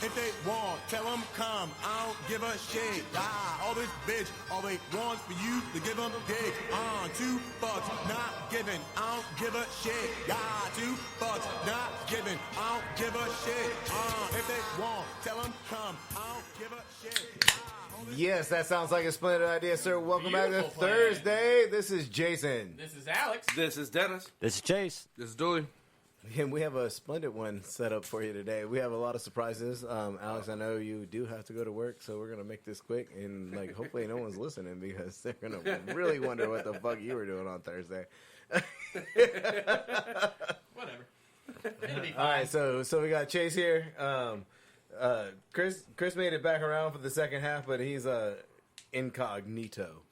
if they want, tell them come. I don't give a shit. All this bitch, all they want for you to give them dick. $2, not giving. I don't give a shit. $2, not giving. I don't give a shit. If they want, tell them come. I don't give a shit. Yes, that sounds like a splendid idea, sir. Welcome back to Beautiful plan. Thursday. This is Jason. This is Alex. This is Dennis. This is Chase. This is Dooley. And we have a splendid one set up for you today. We have a lot of surprises. Alex, I know you do have to go to work, so we're going to make this quick. And hopefully no one's listening because they're going to really wonder what the fuck you were doing on Thursday. Whatever. It'll be fine. All right, so we got Chase here. Chris made it back around for the second half, but he's incognito,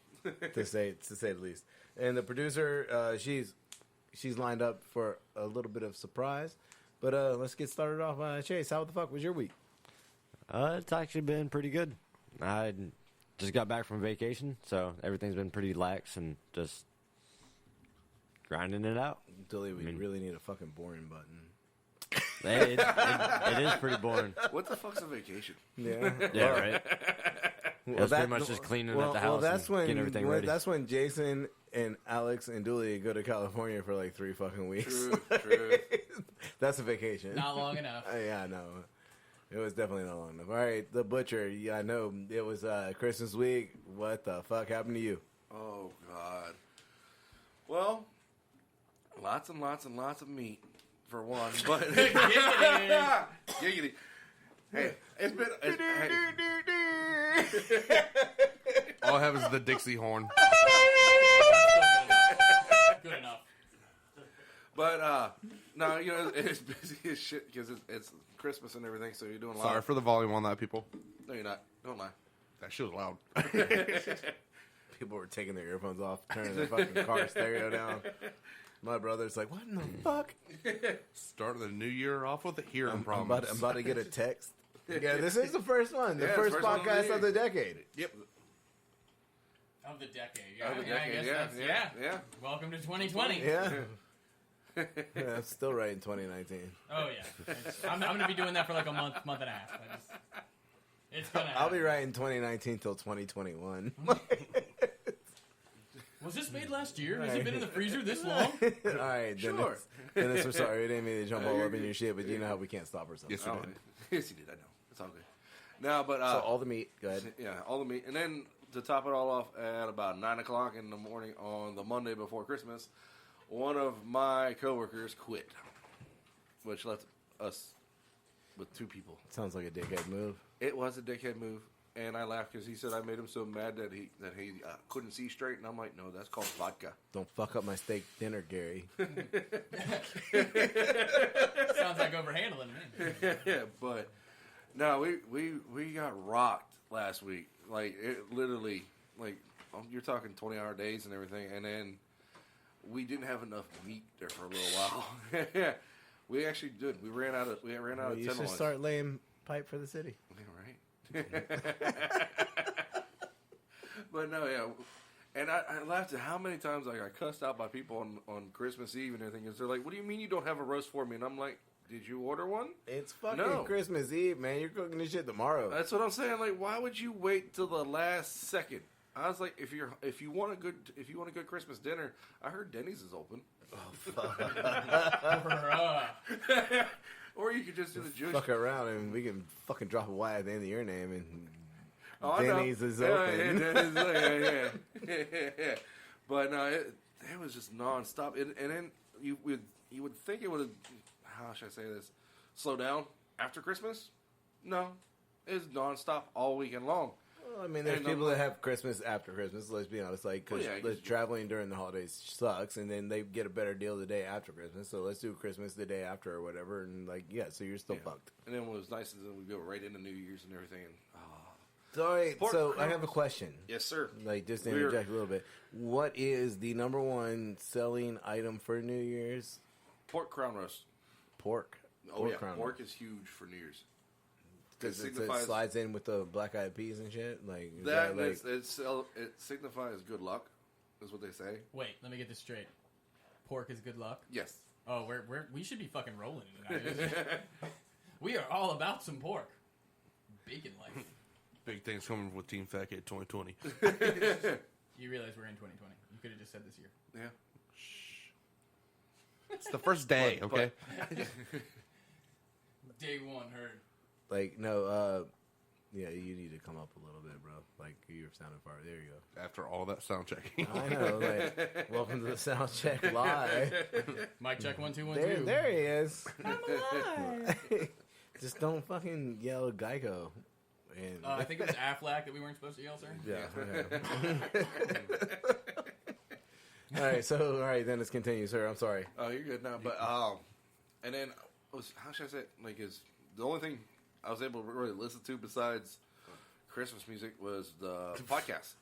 to say the least. And the producer, she's lined up for a little bit of surprise. But let's get started off. Chase, how the fuck was your week? It's actually been pretty good. I just got back from vacation, so everything's been pretty lax and just grinding it out. Dilly, we really need a fucking boring button. It is pretty boring. What the fuck's a vacation? Yeah, Yeah, right? It's pretty much just cleaning up the house and getting everything ready. That's when Jason and Alex and Dooley go to California for like 3 fucking weeks. True. That's a vacation. Not long enough. Yeah, no. It was definitely not long enough. All right, the butcher. Yeah, I know it was Christmas week. What the fuck happened to you? Oh, God. Well, lots and lots and lots of meat, for one. But Giggity. Hey, it's been... All I have is the Dixie horn. Good enough. But, no, it's busy as shit because it's Christmas and everything, so you're doing a lot. Sorry for the volume on that, people. No, you're not. Don't lie. That shit was loud. People were taking their earphones off, turning their fucking car stereo down. My brother's like, what in the fuck? Starting the new year off with a hearing I'm problem. about to get a text. Yeah, this is the first one. The Yeah, first first one of the podcast year. of the decade. Yep. Of the decade. Yeah, Of the yeah, I decade, guess that's, yeah. Welcome to 2020. Yeah. Yeah, I'm still right in 2019. Oh, yeah. I'm going to be doing that for like a month and a half. It's going to I'll be right in 2019 till 2021. Was this made last year? Has it been in the freezer this long? All right, Sure. Dennis, we're sorry. We didn't mean to jump all up in your shit, but you know how we can't stop ourselves. Yes, Oh, you did. yes, you did. I know. It's all good. No, but... So all the meat, go ahead. Yeah, all the meat. And then to top it all off, at about 9 o'clock in the morning on the Monday before Christmas, one of my coworkers quit, which left us with 2 people. Sounds like a dickhead move. It was a dickhead move, and I laughed because he said I made him so mad that he couldn't see straight, and I'm like, no, that's called vodka. Don't fuck up my steak dinner, Gary. Sounds like overhandling me. Yeah, but no, we got rocked last week. Like, it literally, like, you're talking 20-hour days and everything, and then we didn't have enough meat there for a little while. Yeah, we actually did. We ran out of You should tenderloins. start laying pipe for the city. Yeah, right. But no, yeah. And I laughed at how many times I got cussed out by people on Christmas Eve and everything. Because they're like, what do you mean you don't have a roast for me? And I'm like, did you order one? It's fucking No. Christmas Eve, man. You're cooking this shit tomorrow. That's what I'm saying. Like, why would you wait till the last second? I was like, if you want a good Christmas dinner, I heard Denny's is open. Bruh. Or you could just do the Jewish. Fuck around and we can fucking drop a Y at the end of your name and I know. Denny's is Yeah, open. yeah. But no, it was just nonstop. And then you would think it would, how should I say this, slow down after Christmas? No, it's nonstop all weekend long. Well, I mean, there's And people that have Christmas after Christmas. Let's be honest, like because Well, yeah, 'cause- traveling during the holidays sucks, and then they get a better deal the day after Christmas. So let's do Christmas the day after or whatever, and like so you're still fucked. And then what was nice is that we go right into New Year's and everything. And, Sorry, Pork so I crumbles. have a question. yes, sir. Like just to interject a little bit, what is the number one selling item for New Year's? Pork crown roast. Pork. Oh yeah, crown pork is huge for New Year's. because it signifies- slides in with the black eyed peas and shit. Like is That like, it signifies good luck, is what they say. Wait, let me get this straight. Pork is good luck? Yes. Oh, we should be fucking rolling tonight. We are all about some pork. Bacon life. Big things coming with Team Fat Kid 2020. You realize we're in 2020. You could have just said this year. Yeah. It's the first day, okay? Day one heard. Like, no, yeah, you need to come up a little bit, bro. Like, you're sounding far. There you go. After all that sound checking. I know. Like, welcome to the Sound Check Live. Mic check 1 2 1 There, 2. there he is. I'm alive. Just don't fucking yell Geico. And I think it was Affleck that we weren't supposed to yell, sir. yeah. All right, then let's continue, sir. I'm sorry. Oh, you're good now. But and then how should I say it? Like, is the only thing I was able to really listen to besides Christmas music was the podcast.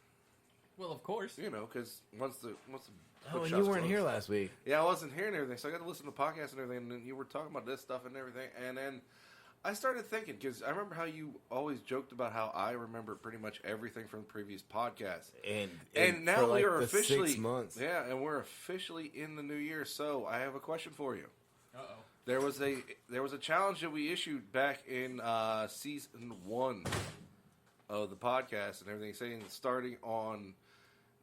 Well, of course. You know, because once the Oh, and bookshops you weren't closed- here last week. Yeah, I wasn't hearing everything, so I got to listen to podcasts and everything. And then you were talking about this stuff and everything, and then I started thinking because I remember how you always joked about how I remember pretty much everything from the previous podcast. And now for like we are the officially 6 months. Yeah, and we're officially in the new year. So I have a question for you. Uh-oh. There was a challenge that we issued back in season 1 of the podcast and everything, saying starting on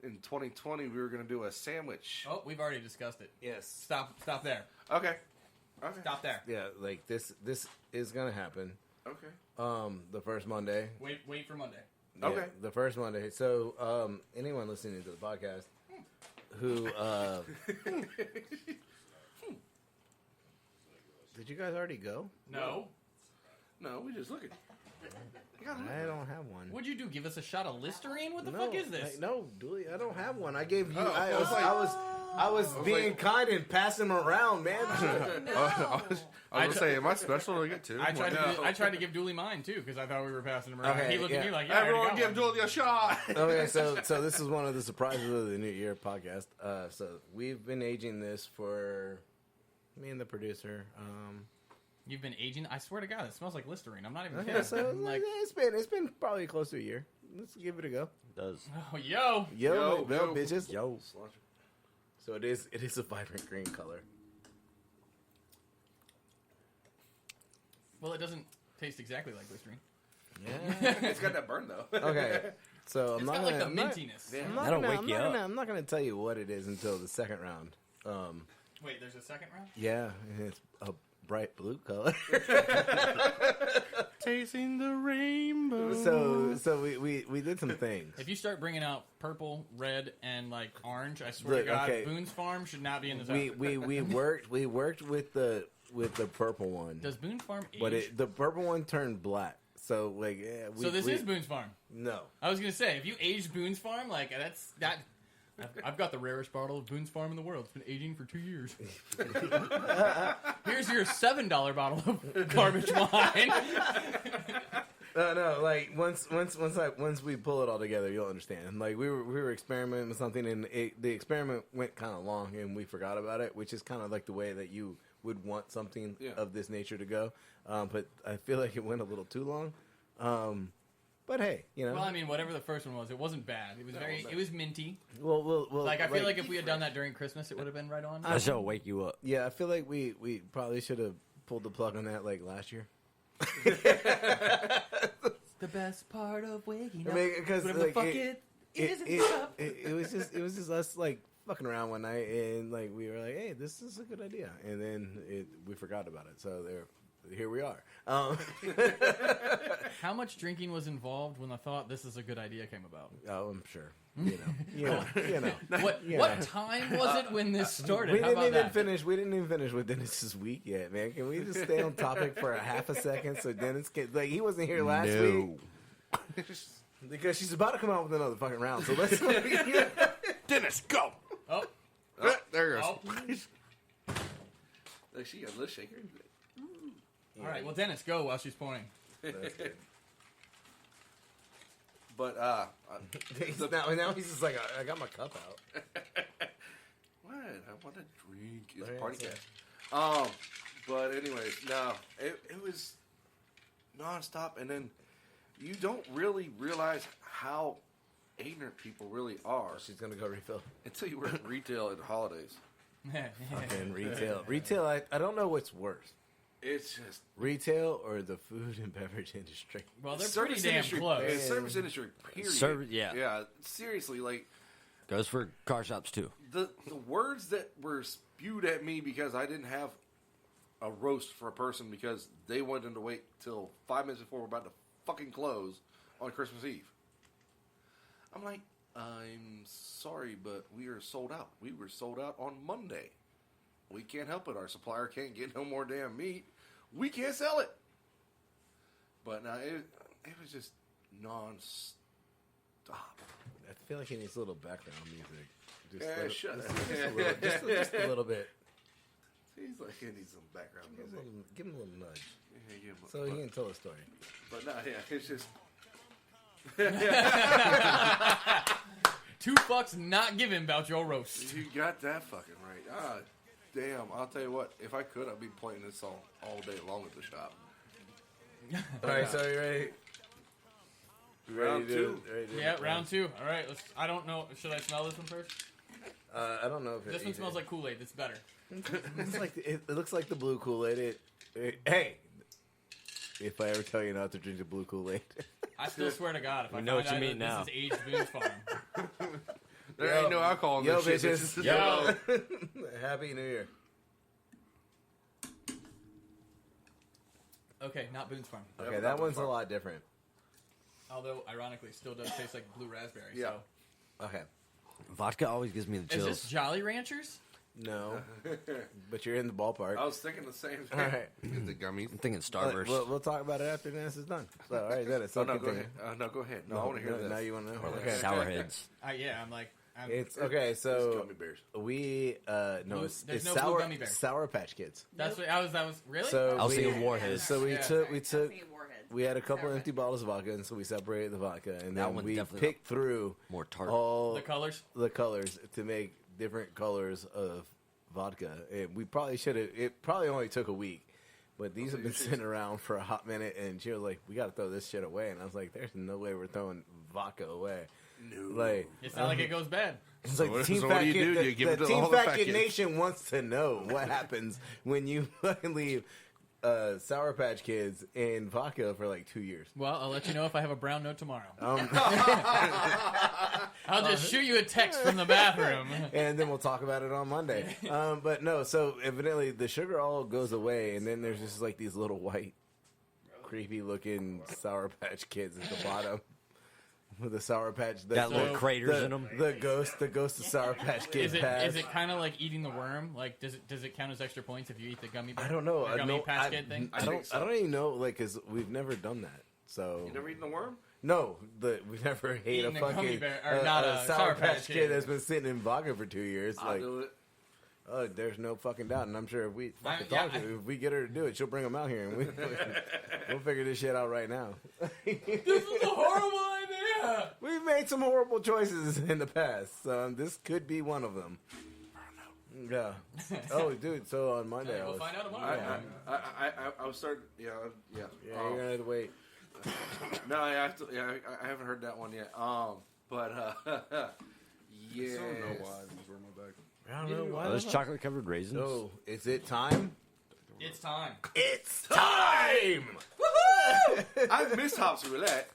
in 2020 we were going to do a sandwich. Oh, we've already discussed it. Yes. Stop there. Okay. Stop there. Yeah, like this is gonna happen. Okay. The first Monday. Wait for Monday. Yeah, Okay. the first Monday. So, anyone listening to the podcast who did you guys already go? No. No, we just looking. I don't have one. What'd you do? Give us a shot of Listerine? What the no, fuck is this? like, no, Dooley, I don't have one. I gave you. Oh, I was being kind and passing them around, man. I was going to say, am I special to get two? I tried to give Dooley mine too because I thought we were passing him around. Okay, He looked at yeah. me like, yeah, I Everyone already give got one. Dooley a shot. Okay, so this is one of the surprises of the New Year podcast. So we've been aging this for me and the producer. You've been aging. I swear to God, it smells like Listerine. I'm not even Okay, kidding. so like, it's been probably close to a year. Let's give it a go. It does. oh, yo. Yo, Yo, bitches. Yo. So it is a vibrant green color. Well, it doesn't taste exactly like Listerine. Yeah. It's got that burn though. Okay. So I'm It's not got like gonna, the I'm not- mintiness. I'm not That'll gonna, wake I'm you not up. gonna, I'm not gonna tell you what it is until the second round. Wait, there's a second round? Yeah, and it's a bright blue color. Tasting the rainbow. so we did some things. If you start bringing out purple, red, and like orange, I swear Look, to God, okay. Boone's Farm should not be in this We episode. we worked with the purple one, Does Boone's Farm age? but the purple one turned black. So like, so this is Boone's Farm. No. I was gonna say, if you aged Boone's Farm, like that. I've got the rarest bottle of Boone's Farm in the world. It's been aging for 2 years. Here's your $7 bottle of garbage wine. No, like once we pull it all together, you'll understand. Like we were experimenting with something, and the experiment went kind of long, and we forgot about it, which is kind of like the way that you would want something of this nature to go. But I feel like it went a little too long. But hey, you know. Well, I mean, whatever the first one was, it wasn't bad. It was it was minty. We'll Like I feel like if we had done that during Christmas, it would have been right on. That shall wake you up. yeah, I feel like we probably should have pulled the plug on that like last year. The best part of waking I mean, because whatever like, the fuck it was just us like fucking around one night, and like we were like, hey, this is a good idea, and then we forgot about it. So here we are. How much drinking was involved when the thought this is a good idea came about? Oh, I'm sure. You know. What time was it when this started? We How didn't about even that? finish. We didn't even finish with Dennis's week yet, man. Can we just stay on topic for a half a second so Dennis can like he wasn't here last week because she's about to come out with another fucking round. So let's Dennis, go. Oh, There goes. oh. Like she got a lip shaker. All right. Well, Dennis, go while she's pouring. But now he's just like I got my cup out. what? I want to drink. It's Right, a party so- cat. But anyways, no, it was nonstop, and then you don't really realize how ignorant people really are She's gonna go refill. until you work retail at the holidays. Fucking retail. I don't know what's worse. It's just Retail or the food and beverage industry? Well, they're service pretty damn industry. close. It's service industry. Period. Yeah. Seriously, like Goes for car shops, too. the words that were spewed at me because I didn't have a roast for a person because they wanted to wait till 5 minutes before we're about to fucking close on Christmas Eve. I'm like, I'm sorry, but we are sold out. We were sold out on Monday. We can't help it. Our supplier can't get no more damn meat. We can't sell it. But now it was just non-stop. I feel like he needs a little background music. Yeah, shut up. Just a little bit. He's like, he needs some background music. Give him a little nudge. Yeah, give him a- So he can tell a story. But no, yeah, it's just 2 fucks not given about your roast. you got that fucking right. Ah, damn! I'll tell you what. If I could, I'd be playing this song all day long at the shop. All right, so you ready? You ready Round to- two. ready to- Yeah, round 2. All right, let's. I don't know. Should I smell this one first? I don't know if This one smells like Kool-Aid. It's better. It's like it looks like the blue Kool-Aid. Hey, if I ever tell you not to drink the blue Kool-Aid, I still swear to God, if I know find what you out mean that now. this is aged Boone's Farm. There ain't no alcohol in yo, this shit. bitches. Yo, Happy New Year. okay, not Boone's Farm. Okay, that one's a lot different. Although, ironically, still does taste like blue raspberry. Yeah. Okay, Vodka always gives me the So. Is chills. this Jolly Ranchers? no, but you're in the ballpark. I was thinking the same All thing. right, Get the gummies. I'm thinking Starburst. we'll talk about it after this is done. So, all right, Dennis. Oh, So no, go continue. ahead. No, go ahead. No, I want to hear this. Now you want to know? or like Okay. Sour Heads. Yeah, I'm like, It's okay. It's So gummy bears. we no, Blue- it's there's it's no blue sour gummy bear. Sour Patch Kids. that's what I was. That was really. So I was we, thinking Warheads. So we Yeah. took Warheads. we had a couple Sour empty Patch. bottles of vodka, and so we separated the vodka, and That then one we definitely picked through More tart. all the colors. the colors to make different colors of vodka. And we probably should have. It probably only took a week, but these have been sitting around for a hot minute. And she was like, "We got to throw this shit away," and I was like, "There's no way we're throwing vodka away." No. Like It's not like it goes bad. it's like what- Team so Fat what do you Kid. do? The, You give the it to Team all the Fat fat Kid kids. Nation wants to know what happens when you fucking leave Sour Patch Kids in vodka for like 2 years. Well, I'll let you know if I have a brown note tomorrow. Um, I'll just shoot you a text from the bathroom. and then we'll talk about it on Monday. But no, so evidently the sugar all goes away, and then there's just like these little white, creepy looking Sour Patch Kids at the bottom. With the Sour Patch, Got little So- craters in them. The ghost of Sour Patch Kids. Is it kind of like eating the worm? Like, does it count as extra points if you eat the gummy bear? I don't know. The gummy I patch kid thing. I don't. think so. I don't even know. Like, cause we've never done that. So You never eaten a worm? no, we've never ate Eating a a gummy fucking bear- or not a Sour Patch Kid Kid. that's been sitting in vodka for 2 years. I'll Like, do it. oh, there's no fucking doubt. And I'm sure if we fucking yeah, talk to her, if we get her to do it, she'll bring them out here, and we'll figure this shit out right now. This is a horrible idea. We've made some horrible choices in the past, so this could be one of them. Yeah. Oh, dude. So on Monday, I We'll was. find out tomorrow. I was starting. Yeah. Yeah, you're gonna have to wait. No, I have to. Yeah, I haven't heard that one yet. But yeah. I don't know why these were in my bag. I don't know why. Are those chocolate covered raisins? No, is it time? It's time. It's time! I've missed Hops Roulette.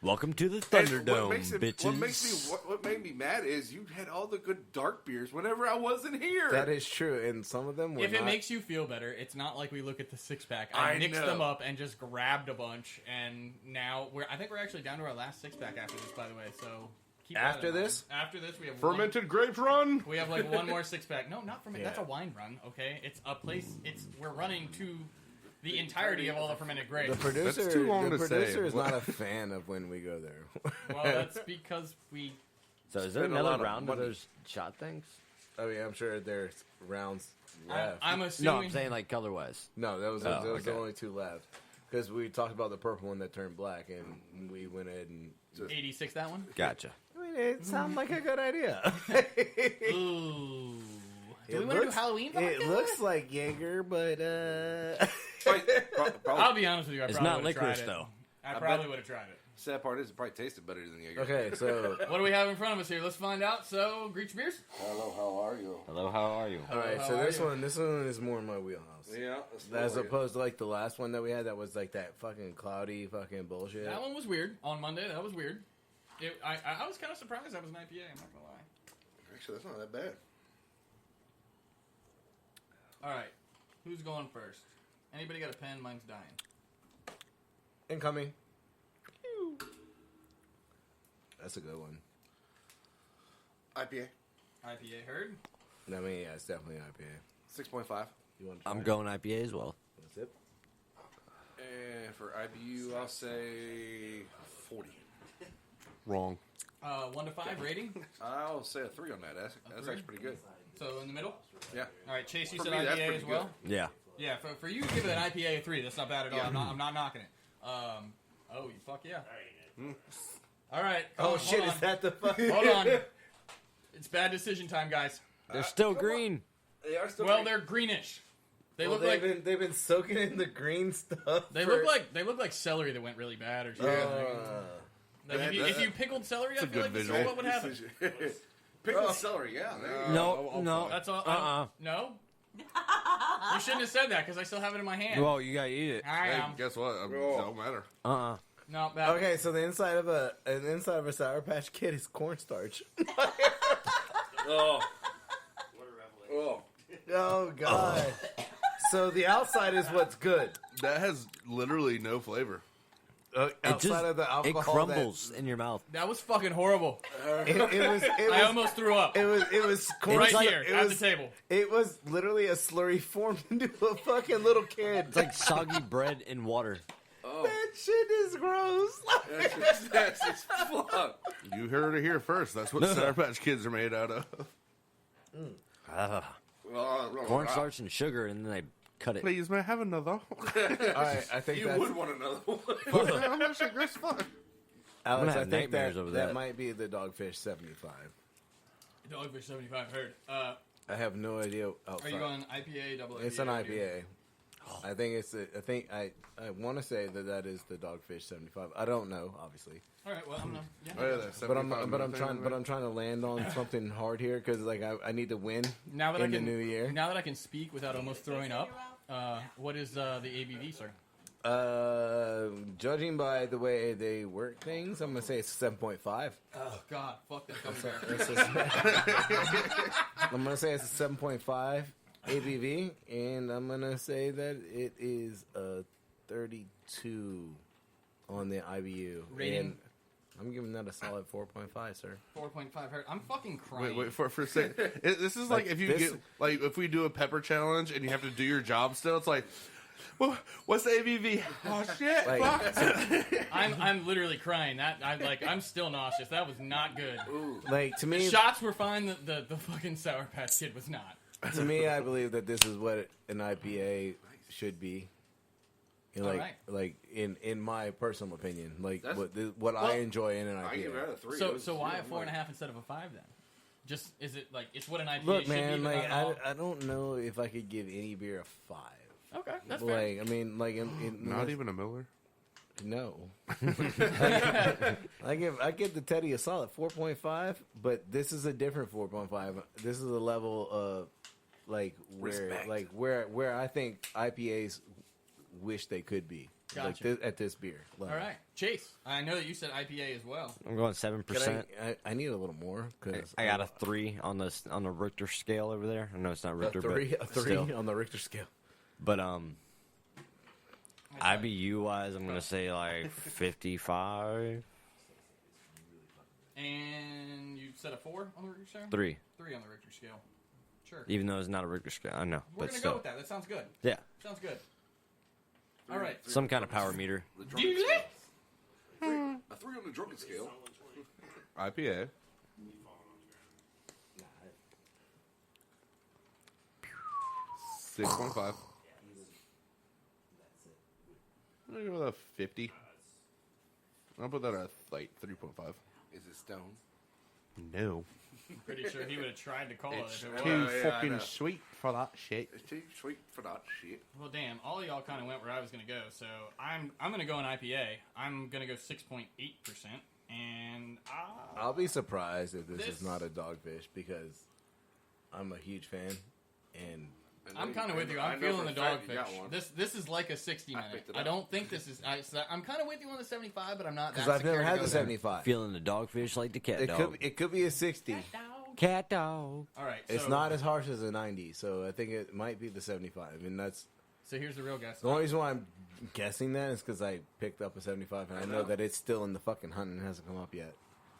Welcome to the And Thunderdome, what bitches. makes me what made me mad is you had all the good dark beers whenever I wasn't here. That is true, and some of them were If it not- makes you feel better, it's not like we look at the 6-pack. I I mixed know. them up and just grabbed a bunch, and now I think we're actually down to our last 6-pack after this, by the way. So keep that After in mind. this? After this, we have Fermented grapes run. We have like one more 6-pack. No, not fermented. Yeah. That's a wine run. Okay, it's a place. We're running to the entirety of all the fermented grapes. The producer, That's too long the to producer say. is not a fan of when we go there. Well, that's because we. So is there Spend a another lot of round of money. those shot things? I mean, I'm sure there's rounds left. I'm No, assuming. I'm saying like color wise. No, that was Oh, the okay. only 2 left. Because we talked about the purple one that turned black, and we went ahead and. 86. That one. Gotcha. I mean, it sounded like a good idea. Ooh. Do It we want to do looks- Halloween? It vodka? looks like Jaeger, but I'll be honest with you. I It's probably not would've tried licorice it. though. I probably would have tried it. Sad part is it probably tasted better than Jaeger. Okay, so What do we have in front of us here? Let's find out. So, Greek beers? Hello, how are you? Hello, how are you? all right, How so are this you? one is more in my wheelhouse. Yeah. As opposed to like the last one that we had, that was like that fucking cloudy fucking bullshit. That one was weird. On Monday, that was weird. I was kind of surprised that was an IPA, I'm not going to lie. Actually, that's not that bad. All right. Who's going first? Anybody got a pen? Mine's dying. Incoming. That's a good one. IPA. IPA heard? I mean, yeah, it's definitely IPA. 6.5. You want to try I'm it? going IPA as well. That's it. And for IBU, I'll say 40. Wrong. 1 to 5 rating. I'll say a 3 on that. That's three? actually pretty good. So in the middle. Yeah. All right, Chase, you For said me, that's IPA pretty as well. Yeah. Yeah, for you to give it an IPA a 3, that's not bad at all. Yeah. I'm not knocking it. Oh, you fuck yeah. All right. Oh hold shit! on. Is that the fuck? Hold on. It's bad decision time, guys. They're still green. They are still Well, they're greenish. They Well, look like they've been soaking in the green stuff. they look like celery that went really bad or something. Like if you pickled celery, I feel good like this is visual. what would happen. Pickled celery, yeah. No. That's all. Uh-uh. No. You shouldn't have said that because I still have it in my hand. Well, you gotta eat it. I Hey, am. guess what? It don't matter. Uh-uh. No, bad. Okay, so the inside of a Sour Patch Kid is cornstarch. Oh. Oh. Oh god. So the outside is what's good. That has literally no flavor. Outside of the It alcohol, crumbles in your mouth. That was fucking horrible. It was. I almost threw up. It was Right corn- here it at was, the table. It was literally a slurry formed into a fucking little kid. It's like soggy bread in water. Oh. That shit is gross. That's just fuck. You heard it here first. That's what Sour Patch Kids are made out of. Cornstarch and sugar, and then they cut it. Please, may I have another? All right, I think You that's would want another one. How much sugar is fun? Alex. have I think nightmares that over that that. might be the Dogfish 75. Dogfish 75 heard. I have no idea. Are Outside. you going IPA, double IPA? It's an IPA. I think it's. I want to say that is the Dogfish 75. I don't know, obviously, All right, well, I'm not. Yeah. Oh, yeah, that's but I'm 75 trying to land on something hard here because like I need to win Now that in I can, the new year. Now that I can speak without almost throwing up, what is the ABV, sir? Judging by the way they work things, I'm gonna say it's 7.5. Oh God, fuck that gummy bear. I'm gonna say it's a 7.5 ABV, and I'm gonna say that it is a 32 on the IBU. Rating? And I'm giving that a solid 4.5, sir. 4.5 heard. I'm fucking crying. Wait, for a second. This is like if you this- get, like, if we do a pepper challenge and you have to do your job still, it's like, well, what's the ABV? Oh, shit. Like, fuck. I'm literally crying. I'm still nauseous. That was not good. like to me, Shots were fine. The fucking Sour Patch Kid was not. to me, I believe that this is what an IPA should be. And like, Alright. like in my personal opinion, like That's- what I enjoy in an I give IPA. it a 3. So why a 4.5 instead of a 5 then? Just is it like it's what an IPA Look, should man, be? but like not all- I don't know if I could give any beer a 5. Okay, that's fair. Like, I mean, like, Not even a Miller? no. I give the Teddy a solid 4.5, but this is a different 4.5. This is a level of like Respect. where I think IPAs wish they could be. Like Gotcha. at this beer. All level. right, Chase. I know that you said IPA as well. I'm going 7%. I need a little more because I got a 3 on the Richter scale over there. I know it's not a Richter, three but three still. on the Richter scale. But IBU wise, I'm gonna say like 55. And you said a 4 on the Richter scale? 3. 3 on the Richter scale. Sure. Even though it's not a Richter scale, I know, We're but gonna still, go with that. That sounds good. yeah, Sounds good. All right. some kind of power meter. The drunken scale. A 3 on the drunken scale. IPA. $6.5. I'm gonna go with a 50. I'll put that at like 3.5. Is it stone? No. I'm pretty sure he would have tried to call it It's if it too was. yeah, I fucking know. sweet for that shit. It's too sweet for that shit. Well, damn, all of y'all kind of went where I was going to go, so I'm going to go an IPA. I'm going to go 6.8%, and I'll be surprised if this This- is not a Dogfish because I'm a huge fan, and I'm kind of with you. I I'm know feeling for the a fact you Dogfish. got one. This is like a 60 I minute. picked it I up. don't think this is. I'm kind of with you on the 75, but I'm not. because that I've never secure to had go the there. 75. Feeling the dogfish like the cat dog. It could be a 60. Cat dog. All right, It's so, not as harsh as a 90, so I think it might be the 75. And that's So here's the real guess. the only reason why I'm guessing that is because I picked up a 75, and I know that it's still in the fucking hunt and hasn't come up yet.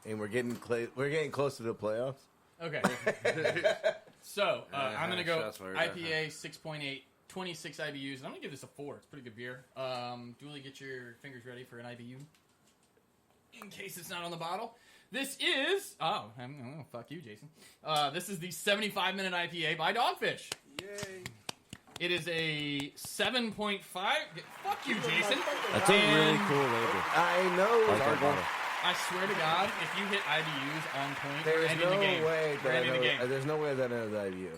And we're getting close to the playoffs. Okay. So I'm gonna go shots fired. IPA 6.8, 26 IBUs, and I'm gonna give this a 4. It's a pretty good beer. Julie, get your fingers ready for an IBU in case it's not on the bottle. This is fuck you, Jason. This is the 75-minute IPA by Dogfish. Yay. It is a 7.5. Fuck you, Jason. That's a really And cool label. I know. I like that bottle. I swear to God, if you hit IBUs on point, we're There's ending no the game. way We're that I ending the game. know. There's no way that I know that you.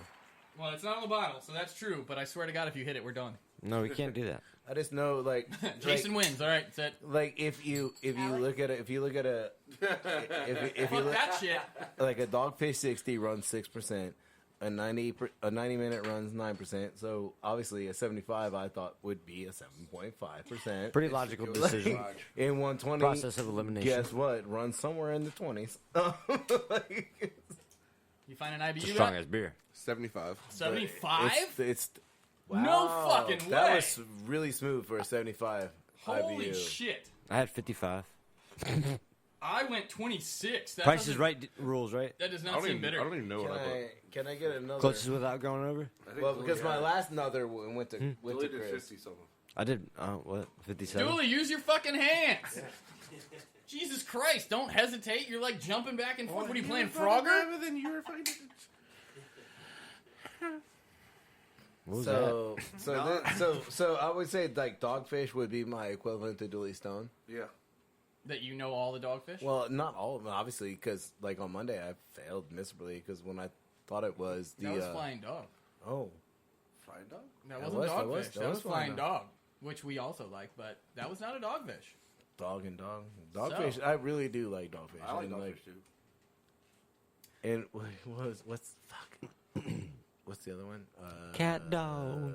Well, it's not on the bottle, so that's true. But I swear to God, if you hit it, we're done. No, we can't do that. I just know like Jason wins. All right, that's it. like if you look at it, if you look at a if you Fuck look that shit. like a Dogfish 60 runs 6%, a 90-minute runs 9%. So obviously a 75 I thought would be a 7.5%. Pretty logical decision. In 120, Process of elimination. guess what? Runs somewhere in the 20s. You find an It's a IBU? strong ass beer. 75. 75? It's No wow, fucking That way. was really smooth for a 75 Holy IBU. shit. I had 55. I went 26. That Price is doesn't- Right rules, right? That does I not don't, seem even, bitter. I don't even know what I put. Can I get another? Closest without going over? I think Well, we because my got- last another went to went to Julie did Chris. 50 something. I did, what, 57? Dooley, use your fucking hands. Jesus Christ, don't hesitate. You're like jumping back and forth. What are you playing, Frogger? Then you were fucking. What was that? So I would say like Dogfish would be my equivalent to Dooley Stone. Yeah. That you know all the dogfish? Well, not all of them, obviously, because like on Monday I failed miserably because when I thought it was the that was Flying Dog. oh Flying dog? That That wasn't was- that dogfish. was- That, that was was Flying Flying Dog, which we also like, but that was not a dogfish. dog and Dogfish. I really do like Dogfish. I like And, dogfish too. And what's what's the other one? Cat dog.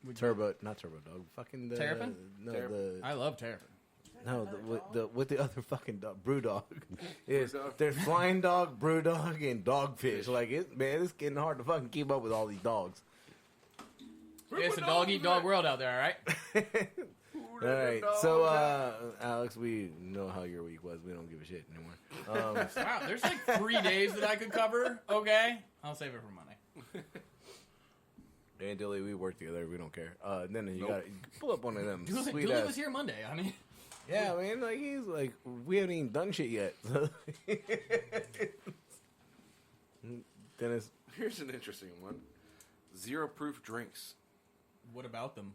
Not Turbo Dog. Fucking the Terrapin? No, Terrapin. I love Terrapin. with the other fucking dog, Brew Dog. Is Brew Dog. there's Flying Dog, Brew Dog, and Dogfish. Like it's getting hard to fucking keep up with all these dogs. It's a dog eat dog world out there, all right? All right, so Alex, we know how your week was. We don't give a shit anymore. Wow, there's like 3 days that I could cover. Okay, I'll save it for Monday. And Dilly, we work together. We don't care. Then you got to pull up one of them Dooley sweet was ass. here Monday. I mean, Yeah, man. Like he's like we haven't even done shit yet. Dennis, Here's an interesting one. Zero proof drinks. what about them?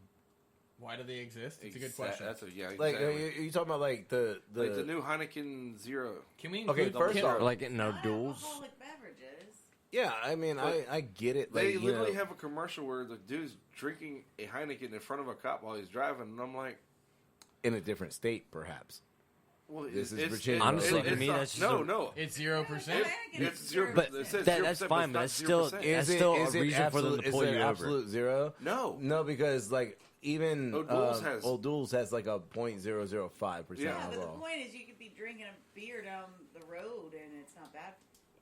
Why do they exist? It's a good question. That's a like, exactly. are you talking about like the Like the new Heineken Zero. Can we Okay, include first can- off- Like, no Not duels? alcoholic beverages. yeah? I mean, But I get it. They Like, you literally know, have a commercial where the dude's drinking a Heineken in front of a cop while he's driving, and I'm like, in a different state, perhaps. well, This is it's- Virginia. Honestly, It's to me, not- that's just no, a- no. It's 0%. It's zero. But it says that's 0%, fine, but but it's it's not still 0%. that's still a is it reason for them absolute- to pull is you it over. absolute zero? No. Because like even O'Doul's has- O'Doul's has like a 0.005% Yeah. Yeah, but the alcohol. point is, you could be drinking a beer down the road, and it's not bad.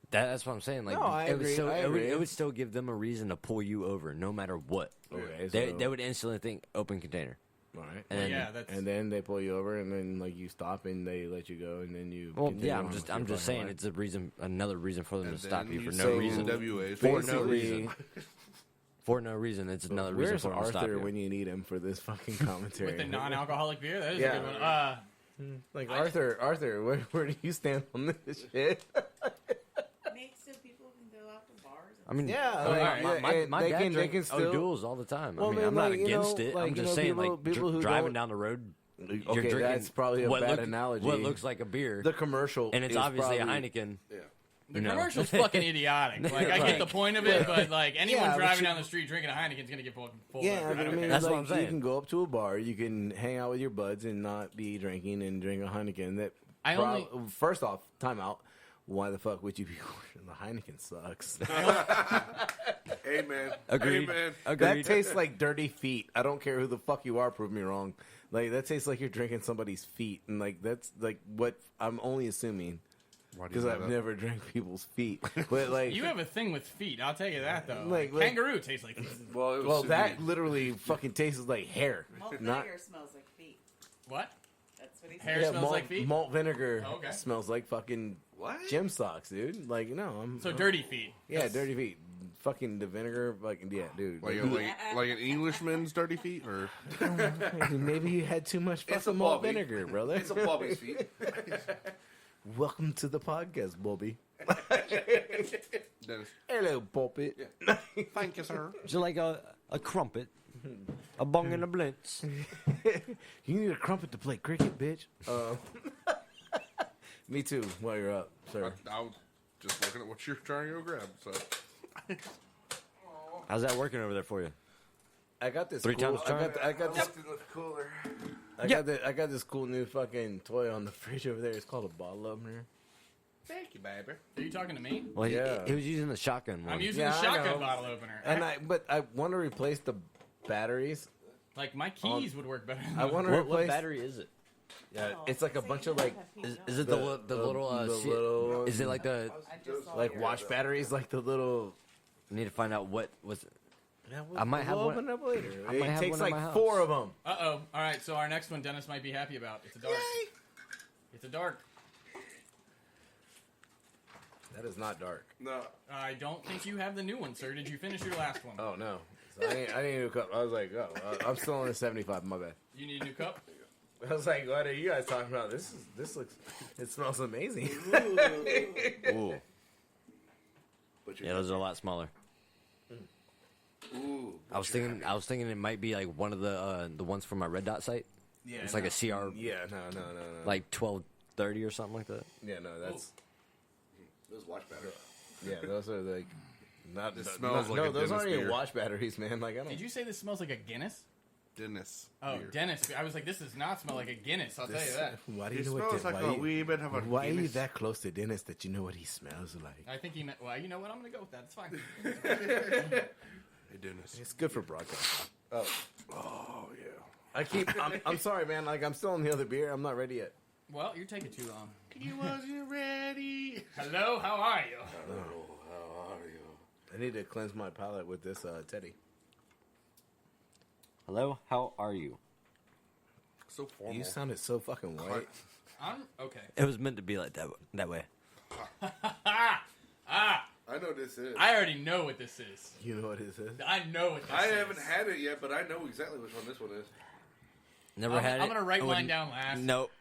That's what I'm saying. Like, No, I it would agree, still, I it would, agree. it would still give them a reason to pull you over, no matter what. Okay, They would instantly think open container. all right. And then, Yeah, that's And then they pull you over, and then like you stop, and they let you go, and then you. well, continue yeah, on I'm with just your fucking saying life. it's a reason, another reason for them And to stop then you for you no say reason. NWA. For no Basically, reason. For no reason, it's another reason Where's for them to stop Arthur you. when you need him for this fucking commentary? with the non-alcoholic beer, that is Yeah. a good one. Like Arthur, where do you stand on this shit? Make so people can go out to bars. I mean, Yeah, my, like, my, my, and my they dad can- they drank can still- O'Doul's all the time. Well, I mean, man, I'm not like, you against know, it. like, I'm you just know, saying, people like, who driving don't- down the road you're Okay, drinking that's probably a what bad analogy. What looks like a beer, The commercial, and it's is obviously probably, a Heineken. Yeah. The No. commercial's fucking idiotic. Like, I get the point of it, but like anyone Yeah, but driving you- down the street drinking a Heineken's gonna get fucking full. Yeah, I but I don't mean, care. That's like, what I'm saying. You can go up to a bar, you can hang out with your buds and not be drinking and drink a Heineken. That first off, time out. Why the fuck would you be ordering the Heineken? Sucks. Amen. Agreed. Amen. That tastes like dirty feet. I don't care who the fuck you are. Prove me wrong. Like that tastes like you're drinking somebody's feet, and like that's like what I'm only assuming Why do you because know I've that? never drank people's feet. But like You have a thing with feet. I'll tell you that though. Like- Kangaroo tastes like feet. Well, it was well, sous that vide. literally fucking tastes like hair. Malt Not vinegar smells like feet. What? That's what he said. Hair smells like feet? Malt vinegar Oh, okay. smells like fucking What? gym socks, dude. Like no, I'm So dirty feet. Yeah, dirty feet. Fucking the vinegar, like yeah, dude. Like an Englishman's dirty feet, or Maybe you had too much It's a fucking malt Bobby. vinegar, brother. It's a Bobby's feet. Welcome to the podcast, Bobby. Dennis. Hello, Pulpit. Thank you, sir. Just like a crumpet, a bong and a blintz. You need a crumpet to play cricket, bitch. Me too. While you're up, sir. I was just looking at what you're trying to go grab. So How's that working over there for you? I got this. Three cool, times charm? I got this. Cooler. I got this cool new fucking toy on the fridge over there. It's called a bottle opener. thank you, baby. Are you talking to me? Well, Yeah. he was using the shotgun one. I'm using Yeah, the I shotgun know. bottle opener. But I want to replace the batteries. Like my keys would work better. Than I want to what replace. battery is it? Yeah, it's like a bunch of like Is it the little the shit? little Is it like the? I just saw like yours. watch batteries, like the little. I need to find out what was. Yeah, I might have we'll one- open it up later. I might It have takes one at like my house. 4 of them. All right. So our next one, Dennis might be happy about. It's a dark. It's a dark. That is not dark. No. I don't think you have the new one, sir. Did you finish your last one? Oh no, so I need a new cup. I was like, oh, I'm still on the 75. My bad. You need a new cup? I was like, what are you guys talking about? This looks. It smells amazing. Ooh, But yeah, those are a lot smaller. Ooh. I was thinking it might be like one of the ones from my Red Dot site. Yeah, It's like a CR, Yeah, no. like 1230 or something like that. Yeah, no, that's. Those watch batteries. Yeah, those are like. Not. This not- smells like no, a those aren't Dennis even beer. watch batteries, man. Like I don't. Did you say this smells like a Guinness? Dennis. Oh, beer. Dennis. I was like, this does not smell like a Guinness. I'll tell you that. Why do you It know what? smells like a wee bit of a Why are you Guinness. that close to Dennis that you know what he smells like? I think he meant. Well, you know what? I'm gonna go with that. It's fine. Hey, Dennis. It's good for broadcast. Oh, Oh yeah. I keep. I'm sorry, man. Like I'm still on the other beer. I'm not ready yet. Well, you're taking too long. He wasn't ready. Hello, how are you? How are you? I need to cleanse my palate with this Teddy. Hello, how are you? So formal. You sounded so fucking white. I'm okay. It was meant to be like that way. I know this is. I already know what this is. You know what it is? I know what this I is. haven't had it yet, but I know exactly which one this one is. Never I'm, had it. I'm gonna write I mine wouldn't- down last. Nope,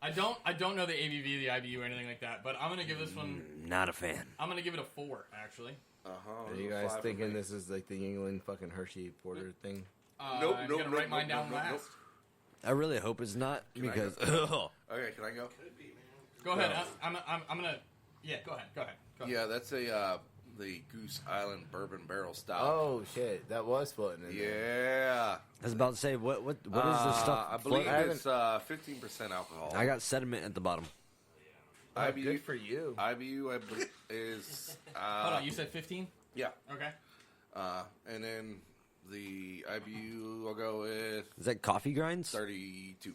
I don't know the ABV, the IBU, or anything like that. But I'm gonna give this one. not a fan. I'm gonna give it a 4. Actually. Uh-huh. Are you guys thinking this is like the England fucking Hershey Porter thing? Nope, I'm nope, gonna nope, write mine nope, down nope, nope, last. I really hope it's not because Okay, can I go? Go ahead. I'm gonna. Yeah, go ahead. Go ahead. Yeah, that's the Goose Island Bourbon Barrel Stout. Oh shit, that was floating in there. Yeah. I was about to say what is this stuff? I believe floating? it's 15% alcohol. I got sediment at the bottom. Oh, IBU good for you. IBU I believe, is Hold on. You said 15. yeah, Okay. and then the IBU I'll go with Is that coffee grinds? 32.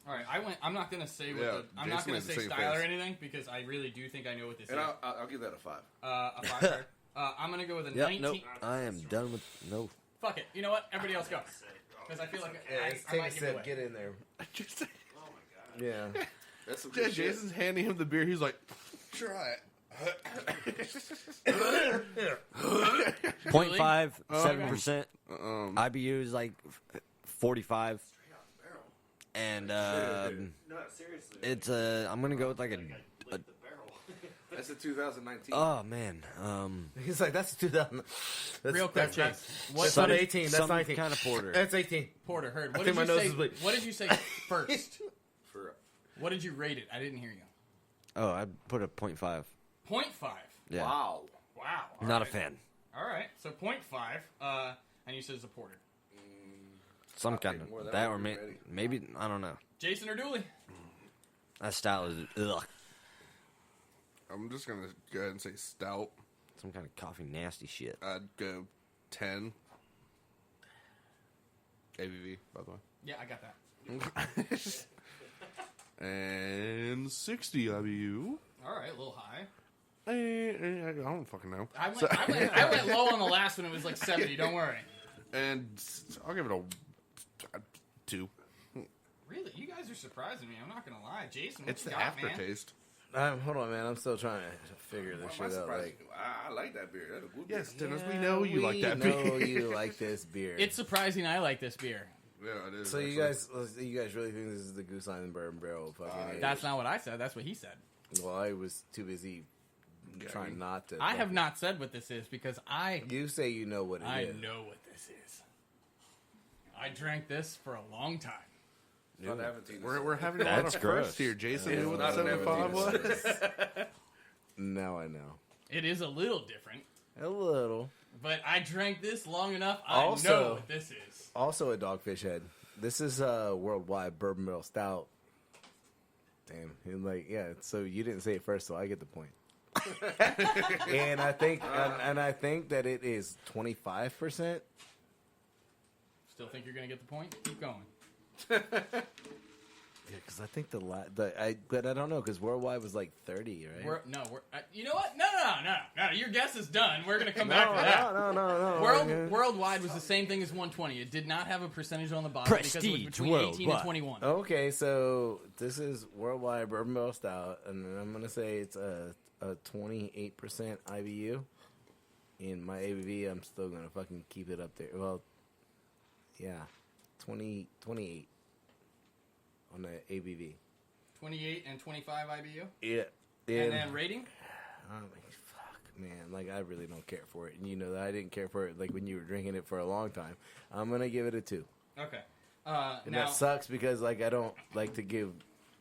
All right. I'm not gonna say what Yeah, I'm not Jason gonna made the say same style or face. anything because I really do think I know what this And is. I'll give that a 5. A 5 star. I'm gonna go with a Yep. 19. Nope. I am done with no. Fuck it. You know what? Everybody else go. Because I feel like I might give it away. Get in there. Just, Yeah. That's some good shit. Jason's handing him the beer. He's like, try it. 0.5, 7%. IBU is like 45. And No, seriously. it's I'm gonna go with like a That's a 2019. Oh man. He's like, that's 2000. That's, Real quick, that's, Chase. That's What not did- 18. That's some 19. kind of porter. That's 18. Porter, heard. I What think did my you nose say? is bleeding. What did you say first? For What did you rate it? I didn't hear you. Oh, I put a 0.5. 0.5. Yeah. Wow. Wow. All Not a right. fan. All right. So 0.5. And you said it's a porter. Some I'll kind take more of of that, that or when you're ready. maybe I don't know. Jason or Dooley? That style is ugh. I'm just gonna go ahead and say stout. Some kind of coffee nasty shit. I'd go 10. ABV, by the way. Yeah, I got that. And 60 IBU. All right, a little high. I don't fucking know. I went low on the last one. It was like 70. Don't worry. And I'll give it a 2. Really, you guys are surprising me. I'm not gonna lie, Jason. What It's you the got, man? aftertaste. Hold on, man. I'm still trying to figure this Why am I shit out. surprised? Like, I like that beer. That's a good Yes, beer. Dennis, we know you like that We know beer. you like this beer. It's surprising I like this beer. Yeah, it is. So actually. you guys really think this is the Goose Island Bourbon Barrel fucking? That's not what I said. That's what he said. Well, I was too busy trying not to. I have not said what this is because I You say you know what it is. know what this is. I drank this for a long time. Not Aventine. We're having a lot That's of gross. firsts here. Jason It's knew what not the an 75 Aventine. was. Now I know. It is a little different, A little. but I drank this long enough. I Also- know what this is. Also a Dogfish Head. This is a worldwide bourbon barrel stout. Damn. And like, yeah, so you didn't say it first, so I get the point. and I think that it is 25%. Still think you're gonna get the point? Keep going. Yeah, because I think but I don't know because worldwide was like 30, right? You know what? No. Your guess is done. We're gonna come back to that. No. Worldwide was the same thing as 120. It did not have a percentage on the bottom because it was Prestige between 18 and worldwide. 21. Okay, so this is worldwide bourbon barrel stout, and I'm gonna say it's a 28% IBU. In my ABV, I'm still gonna fucking keep it up there. Well, yeah, 28 on the ABV. 28 and 25 IBU. Yeah, And then rating? I mean, fuck, man. Like, I really don't care for it. And you know that I didn't care for it, like, when you were drinking it for a long time. I'm going to give it a 2. Okay. And Now, that sucks because, like, I don't like to give,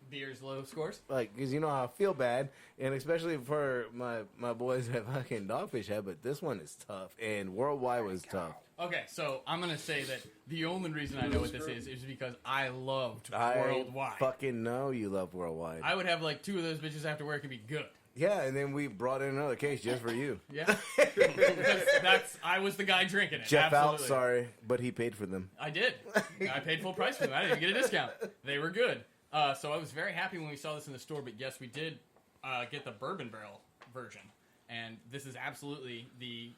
beer's low scores. like, because you know how I feel bad. And especially for my boys that fucking Dogfish Head. But this one is tough. And worldwide was tough. Okay, so I'm going to say that the only reason I know what this is because I loved I Worldwide. fucking know you love worldwide. I would have like 2 of those bitches after work and be good. Yeah, and then we brought in another case just for you. Yeah. Because I was the guy drinking it. Jeff out, Absolutely. sorry, but he paid for them. I did. I paid full price for them. I didn't even get a discount. They were good. So I was very happy when we saw this in the store. But yes, we did get the bourbon barrel version, and this is absolutely the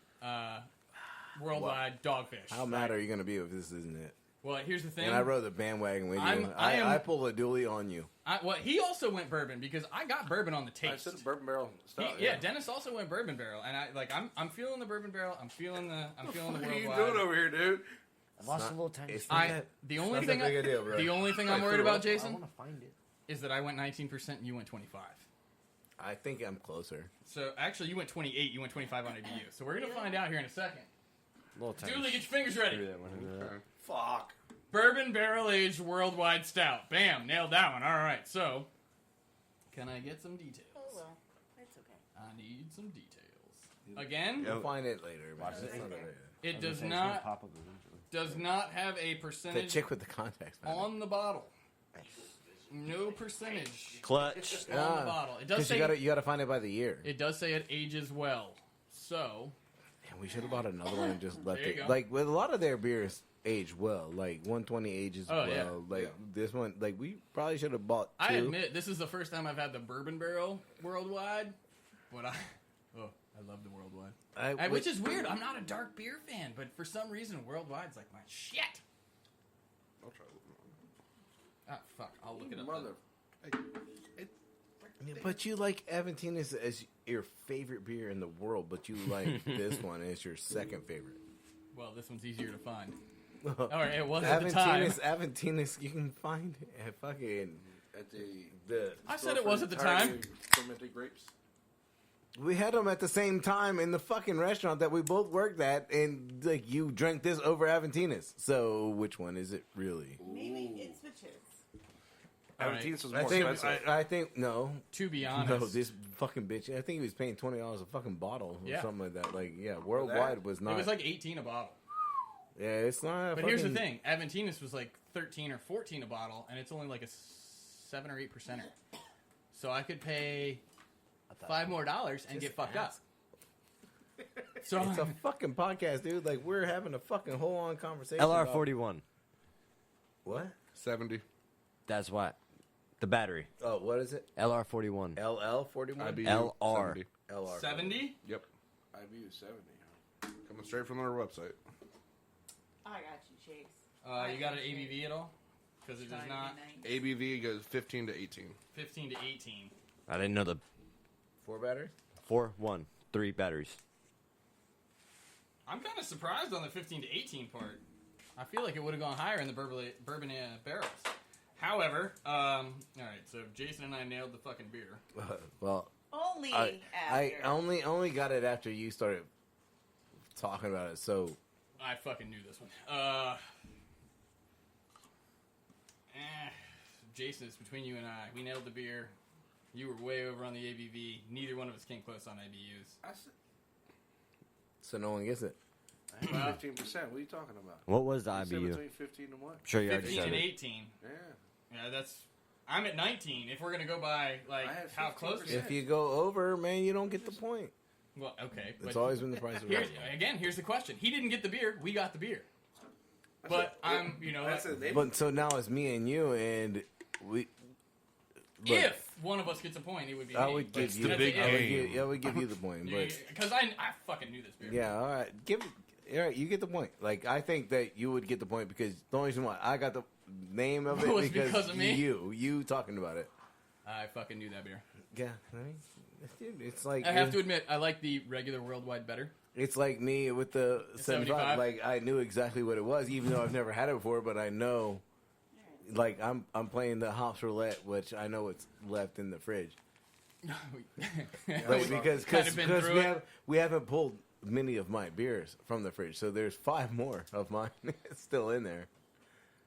worldwide Dogfish. How mad are you going to be if this isn't it? Well, here's the thing. And I rode the bandwagon with you. I am- I pull a dually on you. Well, he also went bourbon because I got bourbon on the I taste. said bourbon barrel stout. Yeah, Dennis also went bourbon barrel, and I'm feeling the bourbon barrel. I'm feeling the What are worldwide. you doing over here, dude? I lost a little tiny. It's not that- The only That's thing a big deal, bro. the only thing I'm Hey, worried cool. about, Jason, to find it. is that I went 19% and you went 25. I think I'm closer. So actually, you went 28. You went 25 on ABU. So we're gonna find out here in a second. Little tiny. Dooley, get your fingers ready. Maybe that one into that. Fuck. Bourbon barrel aged worldwide stout. Bam, nailed that one. All right. So, can I get some details? Oh well, it's okay. I need some details. Again, We'll find it later. Man. Watch It's it. not that- it does It's gonna not pop up eventually. have a The percentage chick with the contacts. man. on the bottle. No percentage Clutch. on the bottle. It does 'Cause say you gotta find it by the year. it does say it ages well. So Man, we should have bought another one and just left There you it. go. Like with a lot of their beers age well. Like 120 ages Oh, well. yeah. Like Yeah. this one. Like we probably should have bought 2. I admit this is the first time I've had the bourbon barrel worldwide, but I love the worldwide. Which is weird. I'm not a dark beer fan, but for some reason worldwide's like my shit. I'll try it. Ah, fuck. I'll look it up. Mother. Yeah, but you like Aventine as your favorite beer in the world, but you like this one as your second favorite. Well, this one's easier to find. All right, it was at the time. Aventinus, you can find at fucking At the I said it was at the time. fermented grapes. We had them at the same time in the fucking restaurant that we both worked at, and like you drank this over Aventina's. So which one is it really? Maybe it switches. All right. Aventina's was I more think expensive. I think no. To be honest, No, this fucking bitch. I think he was paying $20 a fucking bottle or Yeah. something like that. Like, yeah, worldwide was not. it was like 18 a bottle. Yeah, it's not. But here's the thing: Aventina's was like 13 or 14 a bottle, and it's only like a 7 or 8%er. So I could pay $5 more and get fucked up. So It's a fucking podcast, dude. Like, we're having a fucking whole on conversation. about- LR41. What? 70. That's what. The battery. Oh, what is it? LR41. LL41? IBU LR. 70. LR. 70. Yep. IBU 70. Coming straight from their website. I got you, Chase. You got an ABV at all? Because it does Trying to not. be nice. ABV goes 15 to 18. 15 to 18. I didn't know the 4 batteries? 3 batteries. I'm kind of surprised on the 15 to 18 part. I feel like it would have gone higher in the bourbon barrels. However, all right, so Jason and I nailed the fucking beer. Well, Only I after. only got it after you started talking about it. So I fucking knew this one. Jason, it's between you and I. We nailed the beer. You were way over on the ABV. Neither one of us came close on IBUs. so no one gets it. I had 15%. What are you talking about? What was the You said IBU? between 15 and what? Sure, you already 15 said and it. 18. Yeah. Yeah, that's. I'm at 19. If we're gonna go by like I had how close we 15%. If you go over, man, you don't get the point. Well, okay. It's but always been the price of here's, radio. again, here's the question. He didn't get the beer. We got the beer. But I'm, you know, That's it. But so now it's me and you, and we. Look, if one of us gets a point, it would be I me. would But give you. the big I would game. give, I would give you the point, but because I fucking knew this beer. yeah, all right, give it. All right, you get the point. Like I think that you would get the point because the only reason why I got the name of it Was because of me? you talking about it. I fucking knew that beer. Yeah, I mean, dude, it's like I have to admit, I like the regular worldwide better. It's like me with the 75. 75? Like I knew exactly what it was, even though I've never had it before. But I know, like I'm playing the hops roulette, which I know it's left in the fridge. Like, because Kinda been through it. we haven't pulled many of my beers from the fridge, so there's 5 more of mine still in there.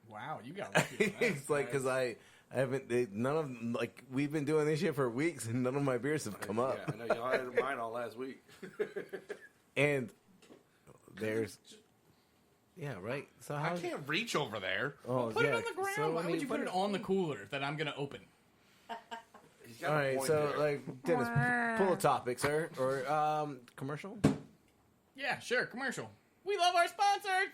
Wow, you got lucky. with that. It's like because I haven't none of them, like we've been doing this shit for weeks and none of my beers have come up. Yeah, I know y'all had mine all last week. And there's yeah, right. So I how? can't reach over there. Oh, Put yeah. it on the ground. So, Why I mean, would you put it on the cooler that I'm gonna open? He's got All a right, point so there. like Dennis, pull a topic, sir, or commercial. Yeah, sure. Commercial. We love our sponsors.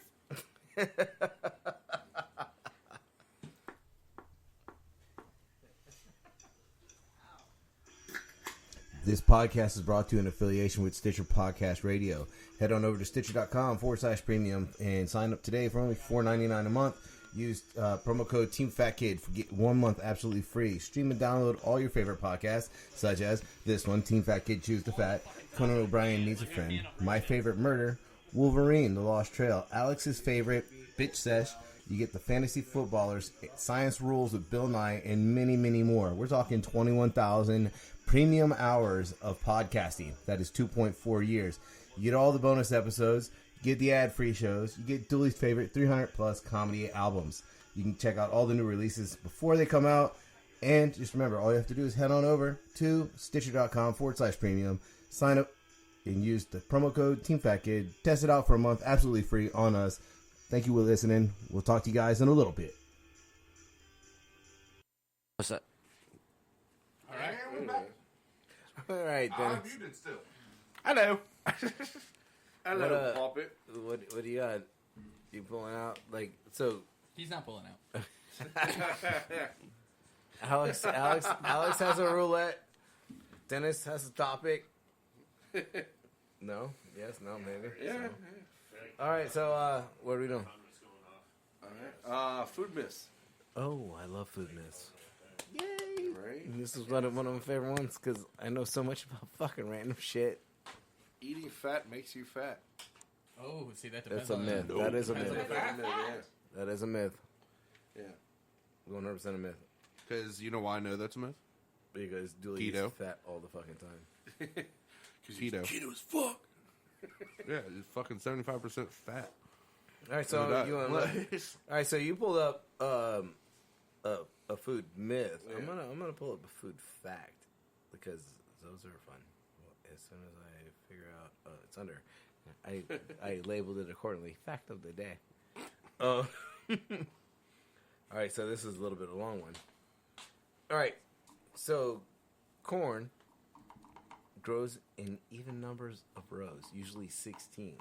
This podcast is brought to you in affiliation with Stitcher Podcast Radio. Head on over to Stitcher.com/premium and sign up today for only $4.99 a month. Use promo code TeamFatKid for get 1 month absolutely free. Stream and download all your favorite podcasts, such as this one, Team Fat Kid Choose the Fat, Conan O'Brien Needs a Friend, My Favorite Murder, Wolverine, The Lost Trail, Alex's Favorite, Bitch Sesh. You get the Fantasy Footballers, Science Rules with Bill Nye, and many, many more. We're talking 21,000 premium hours of podcasting. That is 2.4 years. You get all the bonus episodes. You get the ad-free shows. You get Dooley's favorite 300-plus comedy albums. You can check out all the new releases before they come out. And just remember, all you have to do is head on over to Stitcher.com/premium. Sign up and use the promo code TeamFatKid. Test it out for a month absolutely free on us. Thank you for listening. We'll talk to you guys in a little bit. What's that? All right. All right, Dennis. muted still. I know. I What, let him pop it. What do you got? You pulling out like so? He's not pulling out. Alex has a roulette. Dennis has a topic. No. Yes. No. Maybe. Yeah. So. All right. So what are we doing? All right. Food myths. Oh, I love food myths. Yay! Right. And this is one of my favorite ones because I know so much about fucking random shit. Eating fat makes you fat. Oh, see that depends That's a on myth. the- That is a Depends on myth. the fat. That is a myth. Yeah. 100% a myth. Because you know why I know that's a myth? because Dooley Keto. is fat all the fucking time. Keto. Keto as fuck. Yeah, it's fucking 75% fat. All right, so all right, so you pulled up a food myth. Yeah. I'm gonna pull up a food fact because those are fun. As soon as I figure out it's under, I labeled it accordingly. Fact of the day. All right, so this is a little bit of a long one. All right, so corn grows in even numbers of rows, usually 16.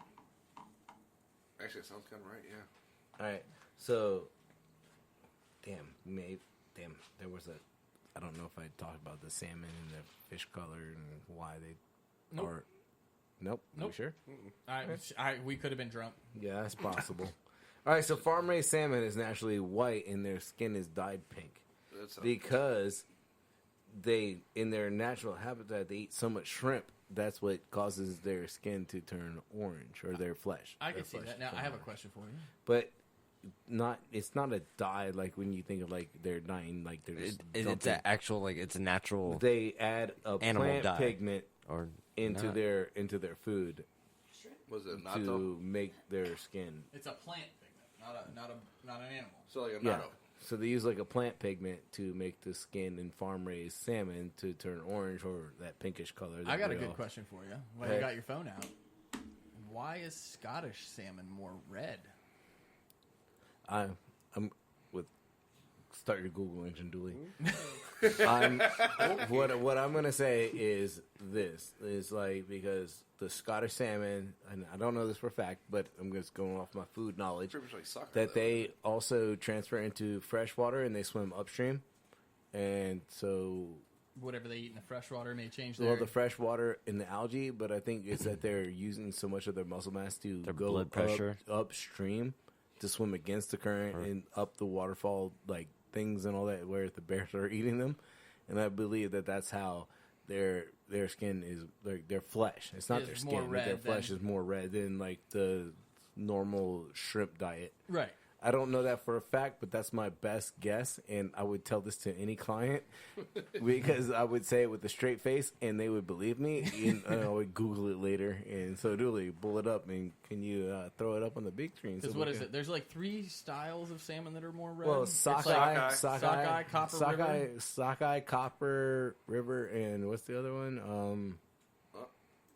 Actually, it sounds kind of right. Yeah. All right, so damn, there was I don't know if I talked about the salmon and the fish color and why they Nope. are. Nope. Nope. You sure? We could have been drunk. Yeah, that's possible. All right, so farm raised salmon is naturally white and their skin is dyed pink That's because they, in their natural habitat, they eat so much shrimp. That's what causes their skin to turn orange or their flesh. I their can see flesh that. Now, turn I have a orange. question for you. But it's not a dye like when you think of like they're dying like they're just It's dumping. an actual, like, it's a natural They add a animal plant dye. pigment or into not. their food Was it natto? to make their skin. It's a plant pigment, not an animal. So like a Yeah. natto. So they use like a plant pigment to make the skin in farm raised salmon to turn orange or that pinkish color. that I got a we good all- question for you. While Hey. you got your phone out, why is Scottish salmon more red? I'm with start your Google engine, Dooley. Mm-hmm. What I'm gonna say is this is like because the Scottish salmon, and I don't know this for a fact, but I'm just going off my food knowledge. Pretty much like soccer. That though. they also transfer into fresh water and they swim upstream, and so Whatever they eat in the freshwater may change well their... the fresh water and the algae, but I think it's that they're using so much of their muscle mass to Their go blood pressure. upstream to swim against the current and up the waterfall like things and all that where the bears are eating them, and I believe that that's how their skin is their flesh. It's not Is their more skin, but their red flesh than- is more red than like the normal shrimp diet. Right. I don't know that for a fact, but that's my best guess, and I would tell this to any client because I would say it with a straight face, and they would believe me. And I would Google it later, and so Dooley, pull it up, and can you throw it up on the big screen? Because so what we is can- it? There's like 3 styles of salmon that are more red. Well, It's sockeye, Sockeye, Copper River. sockeye, Copper River, and what's the other one?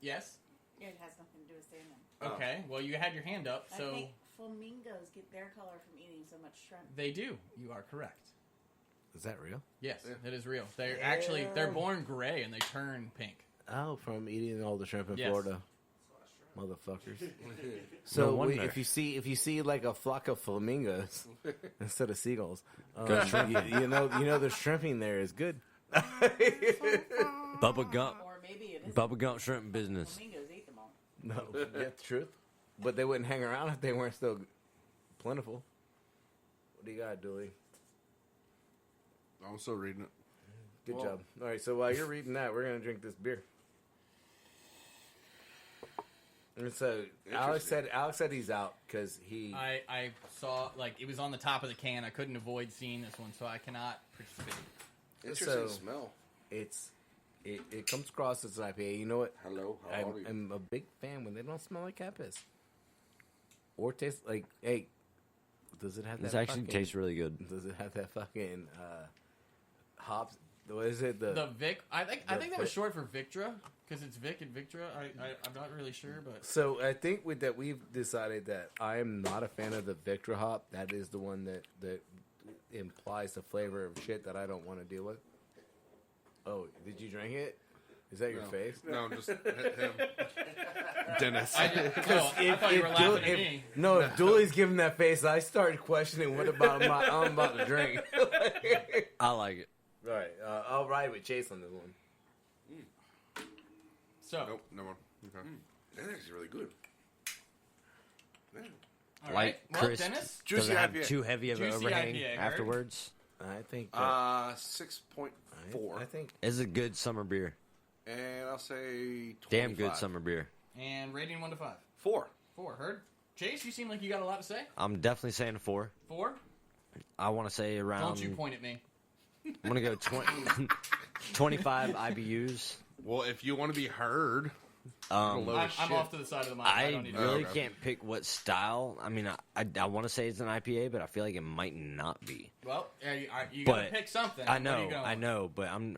Yes. It has nothing to do with salmon. Okay. Well, you had your hand up, I so think flamingos get their color from eating so much shrimp. they do. You are correct. Is that real? Yes, it is real. They're actually born gray and they turn pink. Oh, from eating all the shrimp in Yes. Florida, motherfuckers. So wonder. if you see like a flock of flamingos instead of seagulls, you know the shrimping there is good. Bubba Gump. Or maybe it is. Bubba Gump shrimp business. Flamingos eat them all. No, that's the truth. But they wouldn't hang around if they weren't still plentiful. What do you got, Dooley? I'm still reading it. Good job. All right, so while you're reading that, we're gonna drink this beer. And so Alex said he's out because he. I saw like it was on the top of the can. I couldn't avoid seeing this one, so I cannot participate. Interesting So- smell. It comes across as an IPA. You know what? Hello, how are you? I'm a big fan when they don't smell like cat piss or taste like. Hey, does it have that? This actually fucking- tastes really good. Does it have that fucking hops? What is it? The Vic, I think that was Vic- short for Victra because it's Vic and Victra. I'm not really sure, but So I think with that we've decided that I am not a fan of the Victra hop. That is the one that implies the flavor of shit that I don't want to deal with. Oh, did you drink it? Is that your face? No, just him. Dennis. I thought you were laughing at me. No, if Dooley's giving that face, I started questioning what about I'm about to drink. I like it. All right, I'll ride with Chase on this one. So, Nope, no one. Okay. That's actually really good. Yeah. all right. Like Well, Chris Dennis, Juicy doesn't have IPA. too heavy of an Juicy overhang IPA, heard? afterwards. I think. 6.4. I think. It's a good summer beer. And I'll say 25. Damn good summer beer. and rating 1 to 5. 4. 4. Heard. Chase, you seem like you got a lot to say. I'm definitely saying a 4. 4. I want to say around. Don't you point at me. I'm gonna go 25 IBUs. Well, if you want to be heard, Um, I'm off to the side of the mic. I I don't need to really Okay. can't pick what style. I mean, I want to say it's an IPA, but I feel like it might not be. Well, you gotta But pick something. I What are know, you going I with? know, but I'm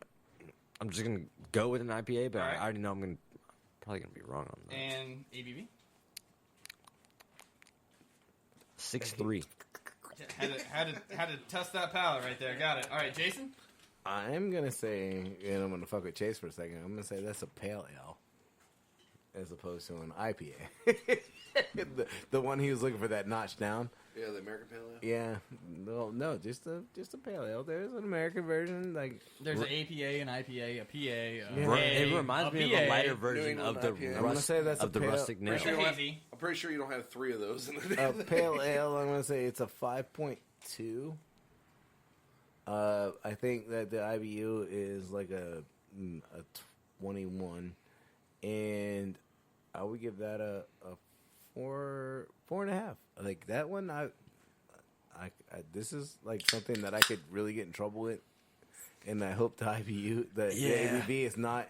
just gonna go with an IPA. But All right. I already know I'm probably gonna be wrong on that. And ABV? 6.3. Had to test that palate right there. Got it. All right, Jason. I'm gonna say, and I'm gonna fuck with Chase for a second. I'm gonna say that's a pale ale, as opposed to an IPA. the one he was looking for that notch down. Yeah, the American Pale Ale. Yeah, no, just a pale ale. There's an American version, like There's an APA, an IPA, a PA. Yeah. It reminds me of a lighter version England of the IPA. I'm gonna say that's of a the pale- rustic nail. Pretty You don't have- hazy. I'm pretty sure you don't have 3 of those in the a pale ale. I'm gonna say it's a 5.2. I think that the IBU is like a 21, and I would give that a 4.5. Like that one, I this is like something that I could really get in trouble with, and I hope the IBU, the ABV is not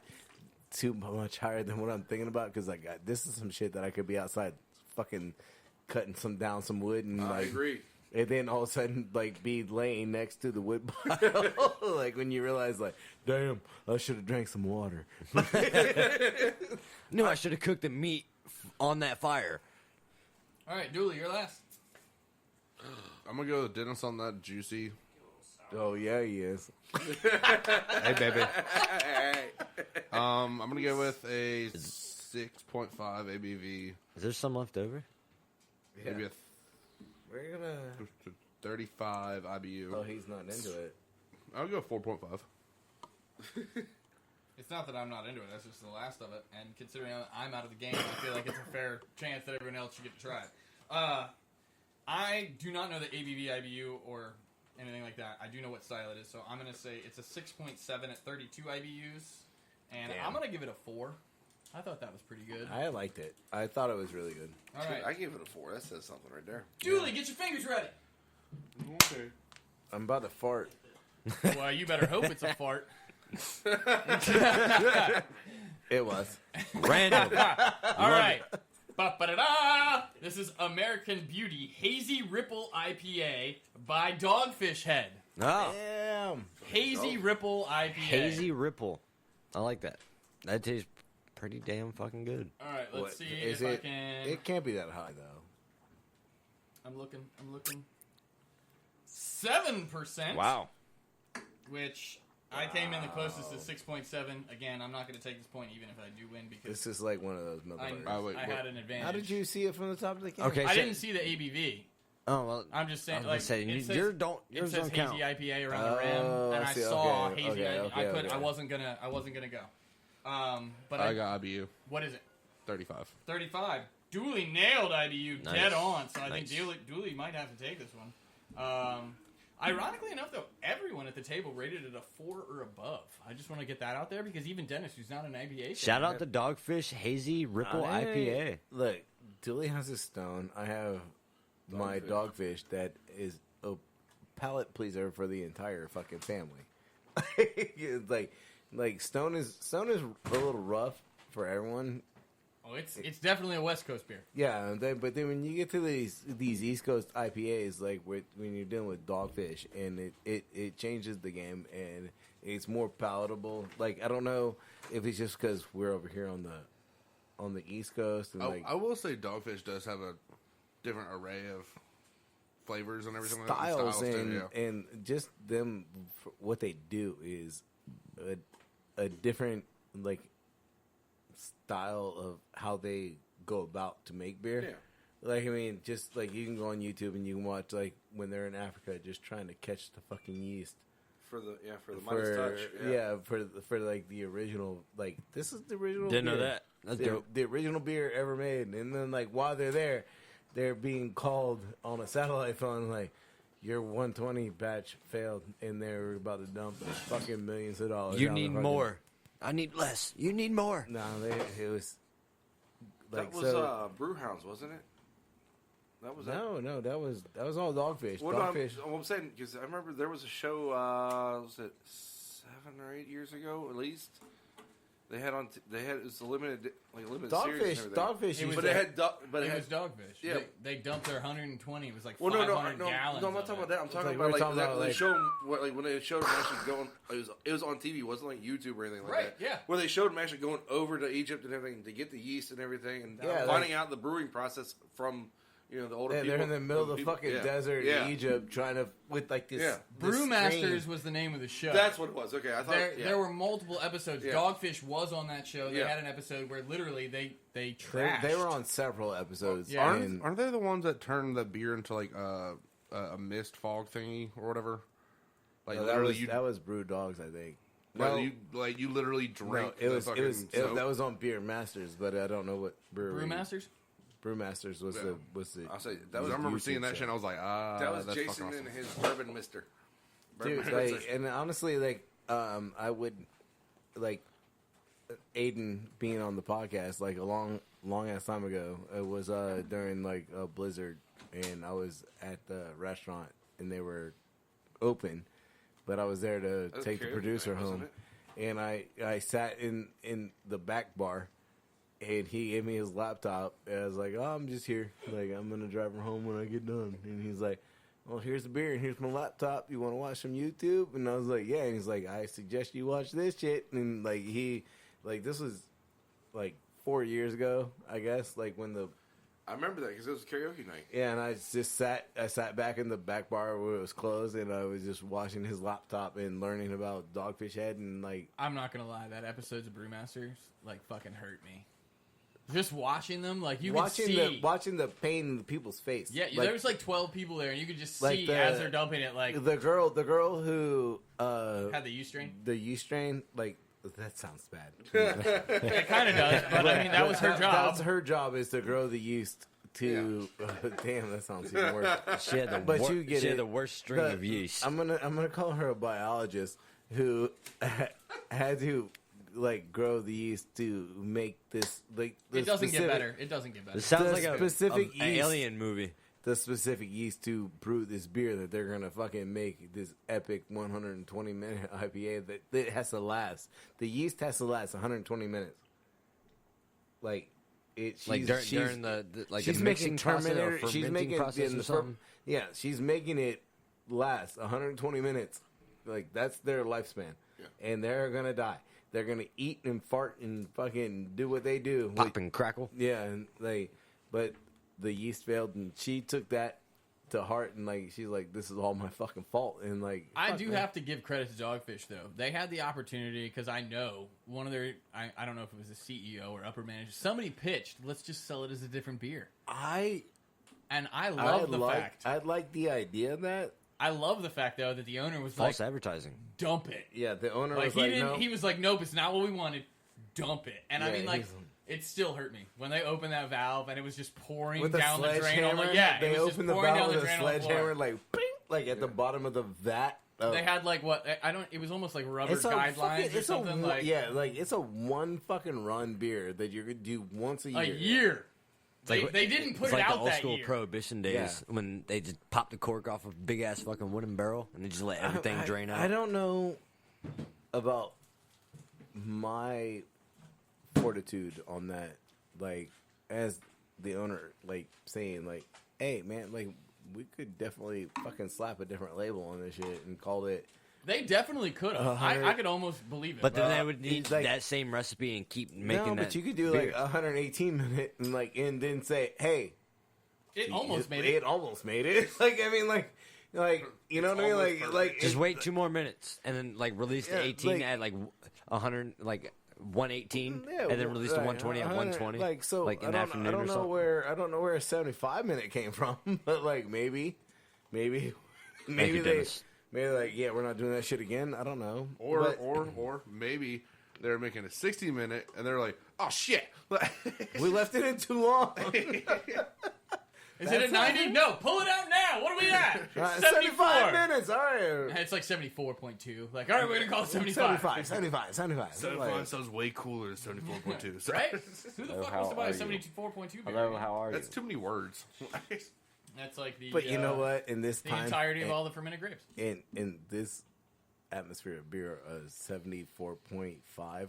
too much higher than what I'm thinking about, because like this is some shit that I could be outside fucking cutting down some wood and I like agree. and then all of a sudden, like, be laying next to the wood pile. Like, when you realize, like, damn, I should have drank some water. No, I should have cooked the meat on that fire. All right, Dooley, you're last. I'm gonna go with Dennis on that juicy. Oh, yeah, he is. Hey, baby. I'm gonna go with a 6.5 ABV, Is there some left over? maybe a We're gonna... 35 IBU. Oh, he's not into it. I'll go 4.5. It's not that I'm not into it. That's just the last of it. And considering I'm out of the game, I feel like it's a fair chance that everyone else should get to try it. I do not know the ABV, IBU, or anything like that. I do know what style it is, so I'm going to say it's a 6.7 at 32 IBUs. And Damn. I'm going to give it a 4. I thought that was pretty good. I liked it. I thought it was really good. All right. I gave it a 4. That says something right there. Julie, get your fingers ready. Okay. I'm about to fart. Well, you better hope it's a fart. It was. Random. All right. Ba-ba-da-da! This is American Beauty Hazy Ripple IPA by Dogfish Head. Oh, Damn. Hazy Ripple IPA. hazy ripple. I like that. That tastes pretty damn fucking good. All right, let's What, see is if I it? can. It can't be that high, though. I'm looking. 7%. Wow. Which I came in the closest to 6.7. Again, I'm not going to take this point even if I do win because This is like one of those I, motherfuckers. wait, I what? had an advantage. How did you see it from the top of the camera? Okay, I so- didn't see the ABV. Oh well. I'm just saying, I was like gonna say, it says, yours don't hazy count. IPA around the rim, and I see, saw okay, hazy. okay, I okay. I wasn't gonna go. But I got IBU. what is it? 35. 35. Dooley nailed IBU Nice. dead on, so I Nice. think Dooley might have to take this one. Ironically enough, though, everyone at the table rated it a 4 or above. I just want to get that out there because even Dennis, who's not an IPA fan, Shout out to Dogfish Hazy Ripple IPA. Look, Dooley has his Stone. I have my Dogfish that is a palate pleaser for the entire fucking family. It's like Stone is a little rough for everyone. Oh, it's definitely a West Coast beer. Yeah, but then when you get to these East Coast IPAs, like when you're dealing with Dogfish, and it changes the game and it's more palatable. Like I don't know if it's just because we're over here on the East Coast and like I will say Dogfish does have a different array of flavors and everything styles like that. and Too, yeah. and just them what they do is a different like style of how they go about to make beer. Yeah. Like I mean, just like you can go on YouTube and you can watch like when they're in Africa, just trying to catch the fucking yeast. For the Midas touch. For like the original, like this is the original. Didn't know beer. that. That's dope. The original beer ever made, and then like while they're there, they're being called on a satellite phone like your 120 batch failed, and they're about to dump fucking millions of dollars. You down the need fucking- more. I need less. You need more. No, it was like That was so. Brewhounds, wasn't it? That was No, that was all Dogfish. Well, Dogfish. No, I'm saying because I remember there was a show. Was it 7 or 8 years ago at least? They had it was a limited series. Dogfish. And everything. Dogfish. It was But it had it was Dogfish. Yeah. They dumped their 120. It was like Well, 500 no, gallons. I'm not talking about that. I'm talking like about we were like talking that. about, They like- showed them when they showed them actually going. It was on TV. It wasn't like YouTube or anything like Right, that. yeah. Where they showed them actually going over to Egypt and everything to get the yeast and everything and Yeah, finding out the brewing process from the older Yeah, people. they're in the middle of the people- fucking yeah. desert Yeah. in Egypt trying to with like this. Yeah. this Brewmasters stream. was the name of the show. That's what it was. Okay, I thought There were multiple episodes. Yeah. Dogfish was on that show. They Yeah. had an episode where literally they They, trashed. they were on several episodes. Yeah. and Aren't they the ones that turn the beer into like a mist fog thingy or whatever? Like that literally, was Brew Dogs, I think. you literally drink. No, it the was fucking soap. that was on Beer Masters, but I don't know what brewery. Brewmasters. Brewmasters was Yeah. the. I'll say that 'Cause was I remember YouTube seeing that show. shit. And I was like, that was that's Jason fucking and awesome. his bourbon mister. Dude, Bourbon like, and honestly, like, I would, like, Aiden being on the podcast, like, a long ass time ago. It was during like a blizzard, and I was at the restaurant, and they were open, but I was there to That was take the karaoke producer night, wasn't home, it? and I sat in the back bar. And he gave me his laptop. And I was like, "Oh, I'm just here. Like, I'm gonna drive her home when I get done." And he's like, "Well, here's the beer and here's my laptop. You want to watch some YouTube?" And I was like, "Yeah." And he's like, "I suggest you watch this shit." And like this was like 4 years ago, I guess. Like when I remember that because it was karaoke night. and I just sat back in the back bar where it was closed, and I was just watching his laptop and learning about Dogfish Head and like. I'm not gonna lie, that episodes of Brewmasters like fucking hurt me. Just watching them, like you could see, watching the pain in the people's face. yeah, like, there was like 12 people there, and you could just like see the- as they're dumping it, like the girl who had the U strain. the yeast strain, like that sounds bad. It kind of does, but I mean that was her job. That's her job is to grow the yeast to. Damn, that sounds even worse. She had the, But you get she had it. the worst string of yeast. I'm gonna call her a biologist who had to like grow the yeast to make this like. It doesn't get better. It doesn't get better. This sounds the like specific a yeast- alien movie. The specific yeast to brew this beer that they're gonna fucking make this epic 120 minute IPA that it has to last. The yeast has to last 120 minutes. Like it, Like during the like she's the making mixing process or Terminator. She's fermenting making process or something. Yeah, she's making it last 120 minutes. Like that's their lifespan, and they're gonna die. They're gonna eat and fart and fucking do what they do. Pop and crackle. Yeah, and but the yeast failed, and she took that to heart, and like she's like, "This is all my fucking fault." And like, I fuck, do man. have to give credit to Dogfish though. They had the opportunity because I know one of their I don't know if it was the CEO or upper manager. Somebody pitched, let's just sell it as a different beer. I love the fact. I like the idea of that. I love the fact though that the owner was False like, advertising. dump it. Yeah, the owner Like was he like, didn't. "No." He was like, nope, it's not what we wanted. Dump it. And I Yeah, mean, like, he's- it still hurt me when they opened that valve and it was just pouring with a down the drain. I'm sledgehammer, like, yeah, they it was just opened the pouring valve down the with a drain on the sledgehammer, floor. like, bing, like at the bottom of the vat. They had like what I don't. It was almost like rubber It's a guidelines fucking, or it's something. a, Like like it's a one fucking run beer that you're gonna do once a year. a year. They Like- didn't put It's it like the out old that school year. prohibition days Yeah. when they just pop the cork off a big ass fucking wooden barrel and they just let everything drain out. I don't know about my fortitude on that. Like, as the owner, like saying, like, "Hey, man, like, we could definitely fucking slap a different label on this shit and call it." They definitely could have. I could almost believe it. But then they would need like- that same recipe and keep making No, that. but you could do beer. like 118 minute and like and then say, "Hey, it almost made it. It almost made it." Like, I mean, like you know what I mean? almost Like Just wait 2 more minutes and then like release the Yeah, 18 like- at like 100, like 118, Yeah, and then release the 120 at 120. Like, so like in I the don't, afternoon I don't or know something. where I don't know where a 75 minute came from, but like maybe you, they Dennis. maybe like, yeah, we're not doing that shit again. I don't know. Or But or maybe they're making a 60-minute and they're like, oh shit. we left it in too long. Is it at 90? No, pull it out now. What are we at? 75 minutes. All right. It's like 74.2. Like, all right, we're gonna call it 75. 75. 75 sounds way cooler than 74.2. So Right? Who the fuck wants to buy a 74.2 beer? Hello, how are you? That's too many words. That's like the. But you know what? In this The time, entirety of all the fermented grapes. in this atmosphere of beer, a 74.5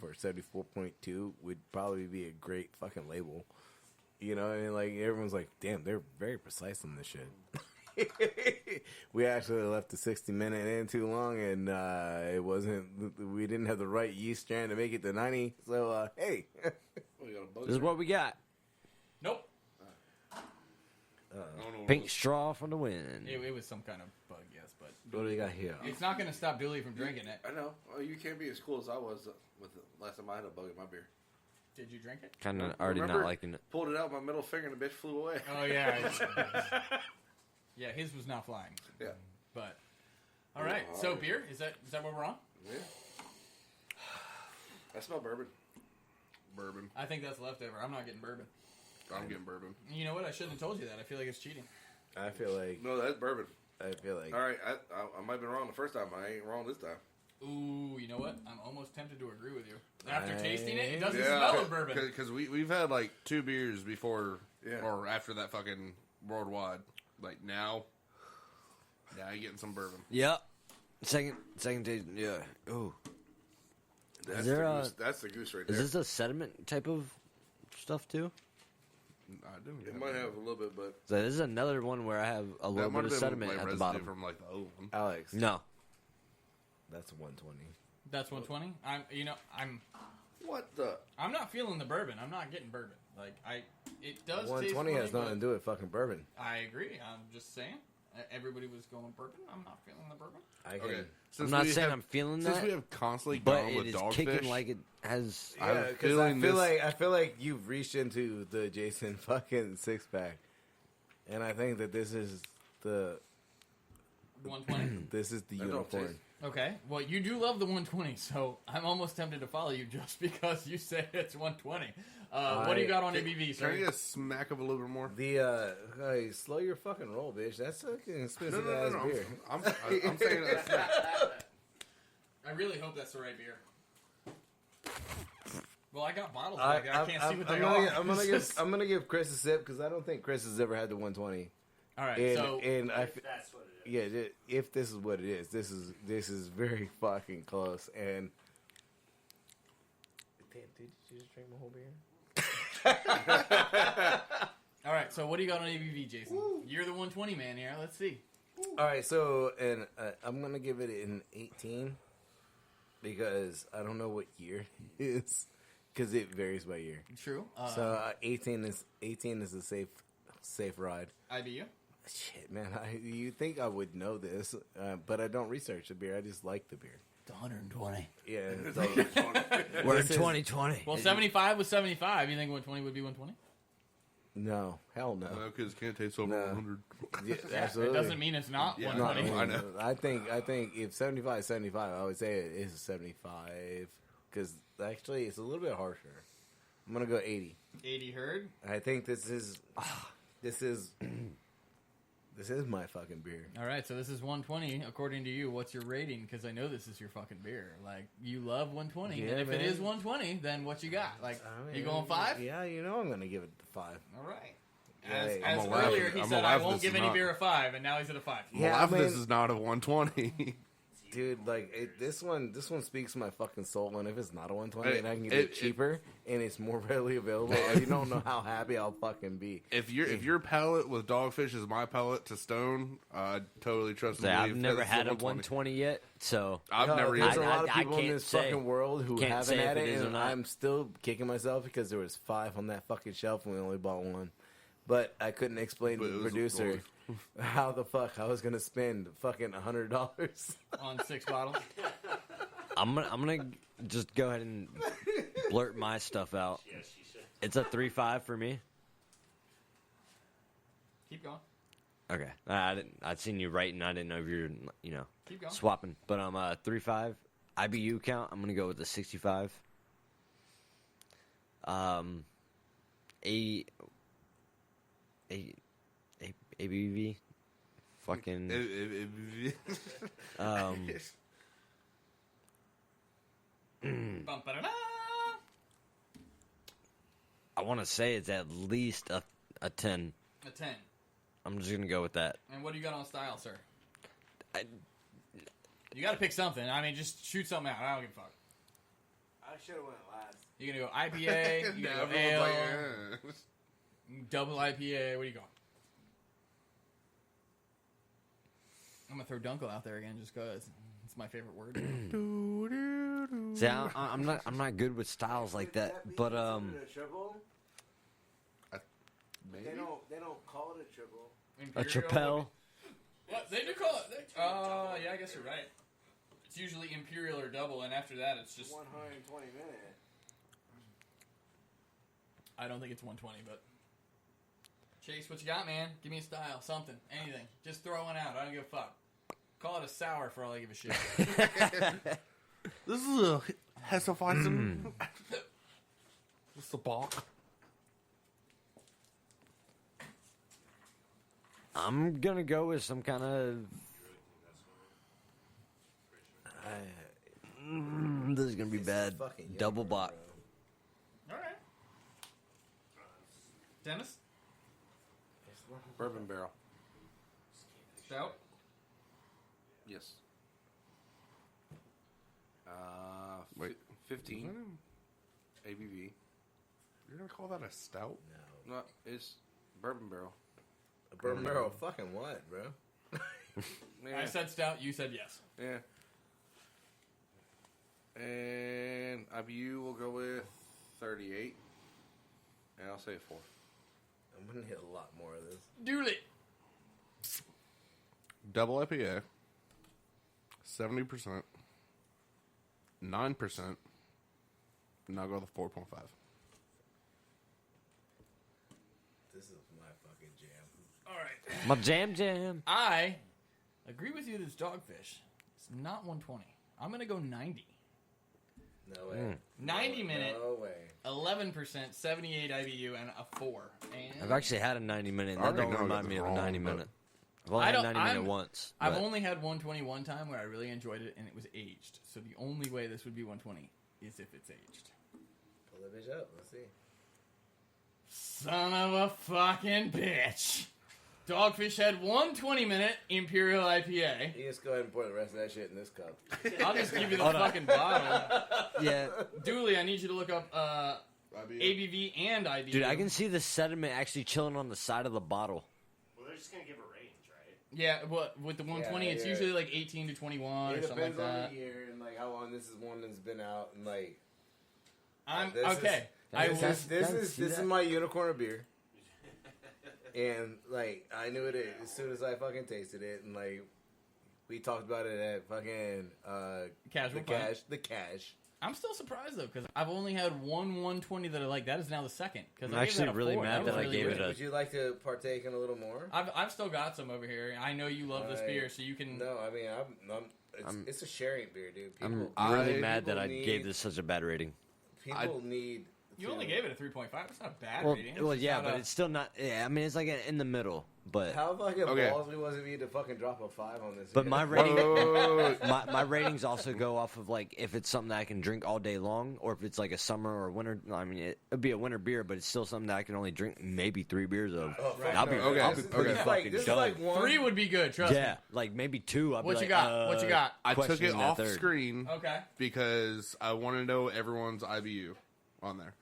or 74.2 would probably be a great fucking label. You know, and like everyone's like, damn, they're very precise on this shit. We actually left the 60-minute in too long, and it wasn't. We didn't have the right yeast strand to make it to 90. So hey, This is what we got. Nope. Pink straw for the win. It was some kind of bug, yes, but what do we got here? it's not going to stop Dooley from drinking it. I know. Well, you can't be as cool as I was with the last time I had a bug in my beer. Did you drink it? Kind of already Remember? not liking it. Pulled it out with my middle finger and the bitch flew away. Oh yeah. Yeah, his was not flying. Yeah. But all right. So beer is that what we're on? Yeah. I smell bourbon. Bourbon. I think that's leftover. I'm not getting bourbon. I'm getting bourbon. You know what? I shouldn't have told you that. I feel like it's cheating. I feel like No, that's bourbon. I feel like All right, I might have been wrong the first time. I ain't wrong this time. Ooh, you know what? I'm almost tempted to agree with you. After I- tasting it, it doesn't smell of bourbon. Because we've had like 2 beers before Yeah. or after that fucking worldwide. Like now you're getting some bourbon. Yep. Second taste. Yeah. Ooh. That's, there the a- goose, that's the goose right Is there. this a sediment type of stuff too? I didn't. It might have a little bit, but So this is another one where I have a little bit of sediment at the bottom. from like the old one. Alex. No. That's 120. That's 120. what the? I'm not feeling the bourbon. I'm not getting bourbon. Like it does. 120 taste has funny, nothing to do with fucking bourbon. but I agree. I'm just saying. Everybody was going bourbon. I'm not feeling the bourbon. I can. Okay. I'm not saying I'm feeling Since that, we have constantly but gone it with is dogfish, kicking like it has. I'm Yeah, because I feeling feel this- like you've reached into the Jason fucking 6-pack, and I think that this is the 120. this is the That don't unicorn. taste- Okay. Well, you do love the 120, so I'm almost tempted to follow you just because you say it's 120. What do you got on ABV, Can I sir? get a smack of a little bit more? The hey, slow your fucking roll, bitch. That's fucking expensive No. ass beer. I'm saying a smack. I really hope that's the right beer. Well, I got bottles I, back there. I can't see what they gonna, are. I'm gonna give Chris a sip because I don't think Chris has ever had the 120. All right, And, so and I, That's what it is. yeah, if this is what it is, this is very fucking close. And damn, did you just drink my whole beer? all right, so what do you got on ABV, Jason? You're the 120 man here. Let's see. All right, so and I'm gonna give it an 18 because I don't know what year it is because it varies by year. True. So 18 is a safe ride. IBU. Shit, man, you think I would know this, but I don't research the beer. I just like the beer. It's 120. Yeah, so, We're in This is- 2020. Well, 75 was 75. You think 120 would be 120? no, hell no. No, because it can't taste over No. 100. Yeah, It absolutely. doesn't mean it's not Yeah, No, 120. I know. I think if 75 is 75, I would say it is a 75 because actually it's a little bit harsher. I'm gonna go 80. 80 heard. I think this is my fucking beer. All right, so this is 120 according to you. What's your rating? Because I know this is your fucking beer. Like you love 120, Yeah, and if it man. is 120, then what you got? Like I mean, you going 5? Yeah, you know I'm gonna give it the 5. All right. Yeah, As I'm gonna laugh earlier if- he I'm said gonna I laugh if won't this give is any not- beer a 5, and now he's at a 5. Yeah, Well, I this mean- is not a 120. Dude, like this one speaks to my fucking soul. And if it's not a 120, It- and I can get it- it cheaper, and it's more readily available, you don't know how happy I'll fucking be. If your palate with dogfish is my palate to stone, I totally trust and So believe I've never that this is had a 120 yet, so I've No, never there's even. a lot of I people in can't this say. fucking world who Can't haven't say if had it it, is or and not. I'm still kicking myself because there was 5 on that fucking shelf and we only bought one. But I couldn't explain But to it the was producer how the fuck I was gonna spend fucking $100. On 6 bottles. I'm gonna just go ahead and blurt my stuff out. Yes, she said. It's a 3.5 for me. Keep going. Okay, I'd seen you writing. I didn't know if you're Keep going. swapping, but I'm 3.5 IBU count. I'm gonna go with the 65. ABV, fucking Bum-ba-da-da. I want to say it's at least a 10. A 10. I'm just gonna go with that. And what do you got on style, sir? I- You got to pick something. I mean, just shoot something out. I don't give a fuck. I should have went last. You gonna go IPA? You gonna go Everyone's like, ale? Double IPA? What do you got? I'm gonna throw Dunkel out there again, just cause it's my favorite word. See, I'm not good with styles like that, but Triple? maybe? They don't call it a triple. a Chappelle. What they do call it? Yeah, I guess you're right. It's usually imperial or double, and after that, it's just 120 minutes. I don't think it's 120, but Chase, what you got, man? Give me a style, something, anything. Just throw one out. I don't give a fuck. Call it a sour for all I give a shit. This is a Hefeweizen. What's the balk? I'm gonna go with some kind of. This is gonna be bad. fucking Double yummer, bock. All right, Dennis, Bourbon barrel. stout. Yes. Wait. 15 ABV. You're gonna call that a stout? No, it's bourbon barrel. A bourbon barrel, fucking what, bro? Yeah. I said stout. You said yes. Yeah. And IBU will go with 38. And I'll say 4. I'm gonna hit a lot more of this. Dooley. Double IPA. 70%. 9%. And I'll go with 4.5. This is my fucking jam. All right. My jam. I agree with you. This dogfish. It's not 120. I'm gonna go 90. No way. 90 minute. No way. 11%, 78 IBU, and a 4. And I've actually had a 90-minute. I That already don't know remind it's me of a wrong, 90-minute. but- I've only I had don't- 90-minute I'm- once. I've but- only had 120 one time where I really enjoyed it, and it was aged. So the only way this would be 120 is if it's aged. Pull that bitch up. Let's see. Son of a fucking bitch. Dogfish had 120-minute Imperial IPA. You just go ahead and pour the rest of that shit in this cup. I'll just give you the fucking bottle. Yeah, Dooley, I need you to look up ABV and IBU. dude, I can see the sediment actually chilling on the side of the bottle. Well, they're just gonna give a range, right? Yeah, what with the 120, Yeah, it's yeah. usually like 18 to 21 It or something like depends on that. the year and like how long this is one that's been out and like. I'm This is- okay. I This will. is this Can I is see this is that? my unicorn of beer. And like I knew it as soon as I fucking tasted it, and like we talked about it at fucking Casual Pint. the cash. I'm still surprised though because I've only had one 120 that I like. That is now the second. Because I'm actually really mad that I gave it a- Would you like to partake in a little more? I've still got some over here. I know you love this Like, beer, so you can. No, I mean it's a sharing beer, dude. I'm People, really I- mad that I people gave need- this such a bad rating. people need. You to- only gave it a 3.5. It's not a bad Well, rating. well, It's yeah, not but a- it's still not. Yeah, I mean, it's like in the middle. But How fucking Okay. ballsy was it me to fucking drop a 5 on this? but beer? my rating, Whoa. my ratings also go off of like if it's something that I can drink all day long, or if it's like a summer or winter. I mean, it'd be a winter beer, but it's still something that I can only drink maybe 3 beers of. Oh, fuck I'll be, no. Okay, I'll be This is- pretty this is fucking like, this is done. like one. 3 would be good. Trust Yeah, me. like maybe 2. I'll What be you like, got? What you got? I took it questioning that off third. screen Okay. because I want to know everyone's IBU on there.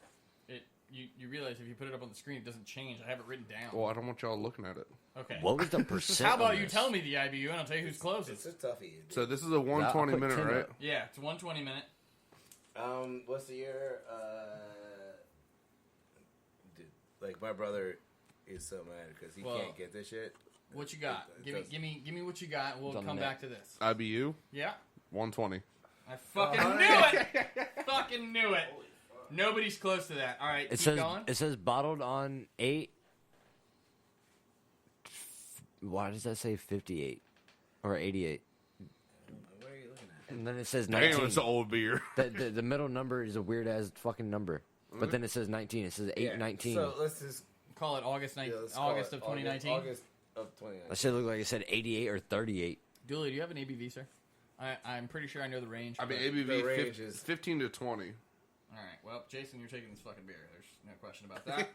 You realize if you put it up on the screen, it doesn't change. I have it written down. Well, I don't want y'all looking at it. Okay. What was the percent? How about on you this? tell me the IBU and I'll tell you who's It's closest. a toughie. Dude. So this is a 120 I'll put minute, 10 right? up. Yeah, it's 120 minute. What's the year? Dude, like my brother is so mad because he Well, can't get this shit. What you got? It Give me what you got. And we'll It's on come the back to this. IBU Yeah. 120. I fucking knew it. Fucking knew it. Nobody's close to that. All right, It keep says going. it says bottled on 8. Why does that say 58 or 88? What are you looking at? And then it says Damn, 19. it's an old beer. The middle number is a weird ass fucking number. But then it says 19. It says 819. So let's just Call it August yeah, let's call August it of 2019. August of 2019. That shit looked like it said 88 or 38. Dooley, do you have an ABV, sir? I'm pretty sure I know the range. I mean, but- ABV The range is- 15 to 20. All right. Well, Jason, you're taking this fucking beer. There's no question about that.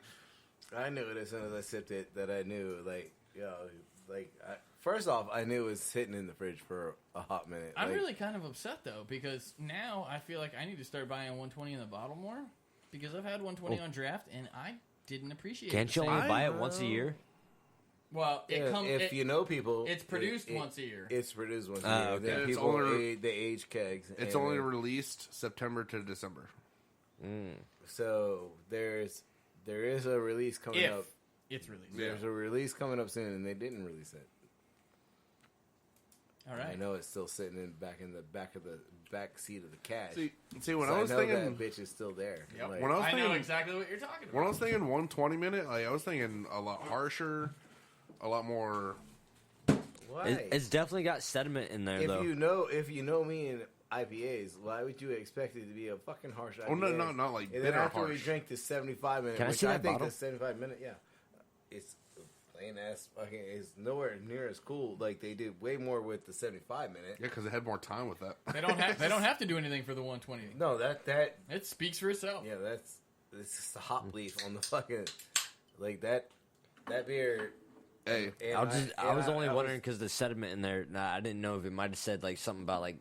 I knew it as soon as I sipped it that I knew like First off, I knew it was sitting in the fridge for a hot minute. I'm really kind of upset though because now I feel like I need to start buying 120 in the bottle more because I've had 120 on draft and I didn't appreciate it. Can't you only buy it once a year? Well, if you know people, it's produced once a year. It's produced once a year. Okay. Then It's people only- they age kegs. It's only released September to December. So there is a release coming If up. it's released. Yeah. There's a release coming up soon, and they didn't release it. All right. I know it's still sitting in the back seat of the cash. See, when So I was know thinking, that bitch is still there. Yep. Like, when I was I know thinking, exactly what you're talking about. when I was thinking 120 minute, like I was thinking a lot harsher, a lot more. why? It's definitely got sediment in there, if though. you know me and IPAs, why would you expect it to be a fucking harsh IPA? Oh no, not like And then bitter after we harsh. drink the 75 minute, Can I which see I that think bottle? the 75 minute, it's plain ass fucking. It's nowhere near as cool. Like they did way more with the 75 minute. Yeah, because they had more time with that. They don't have to do anything for the 120. No, that It speaks for itself. yeah, it's just a hop leaf on the fucking like that beer. Hey, And I was only wondering because the sediment in there. Nah, I didn't know if it might have said like something about like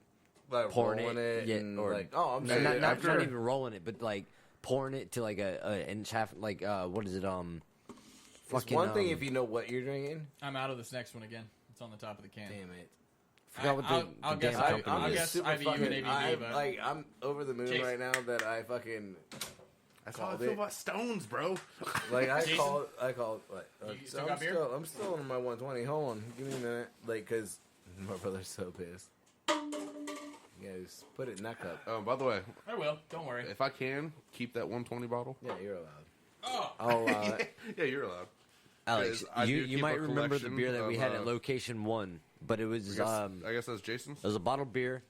like pouring rolling it, yeah, and or like I'm not, saying not after- even rolling it, but like pouring it to like a inch half. Like what is it? it's Fucking one thing if you know what you're drinking. I'm out of this next one again. It's on the top of the can. Damn it. forgot what the, I'll the guess damn I- company I'll is. guess super IBU and fucking, ABV, but- I'm over the moon Chase. right now that I fucking that's how I called feel it. about Stones, bro. Like I Jason? called what? You still got beer? I'm still on my 120. Hold on, give me a minute. Like, cause my brother's so pissed. Yeah, just put it in that cup. By the way, I will. Don't worry. if I can keep that 120 bottle, Yeah, you're allowed. Oh, I'll allow it. yeah, you're allowed. Alex, Because I do you keep might a remember the collection beer that we of, had at Location 1, but it was I guess that's Jason's. it was a bottled beer.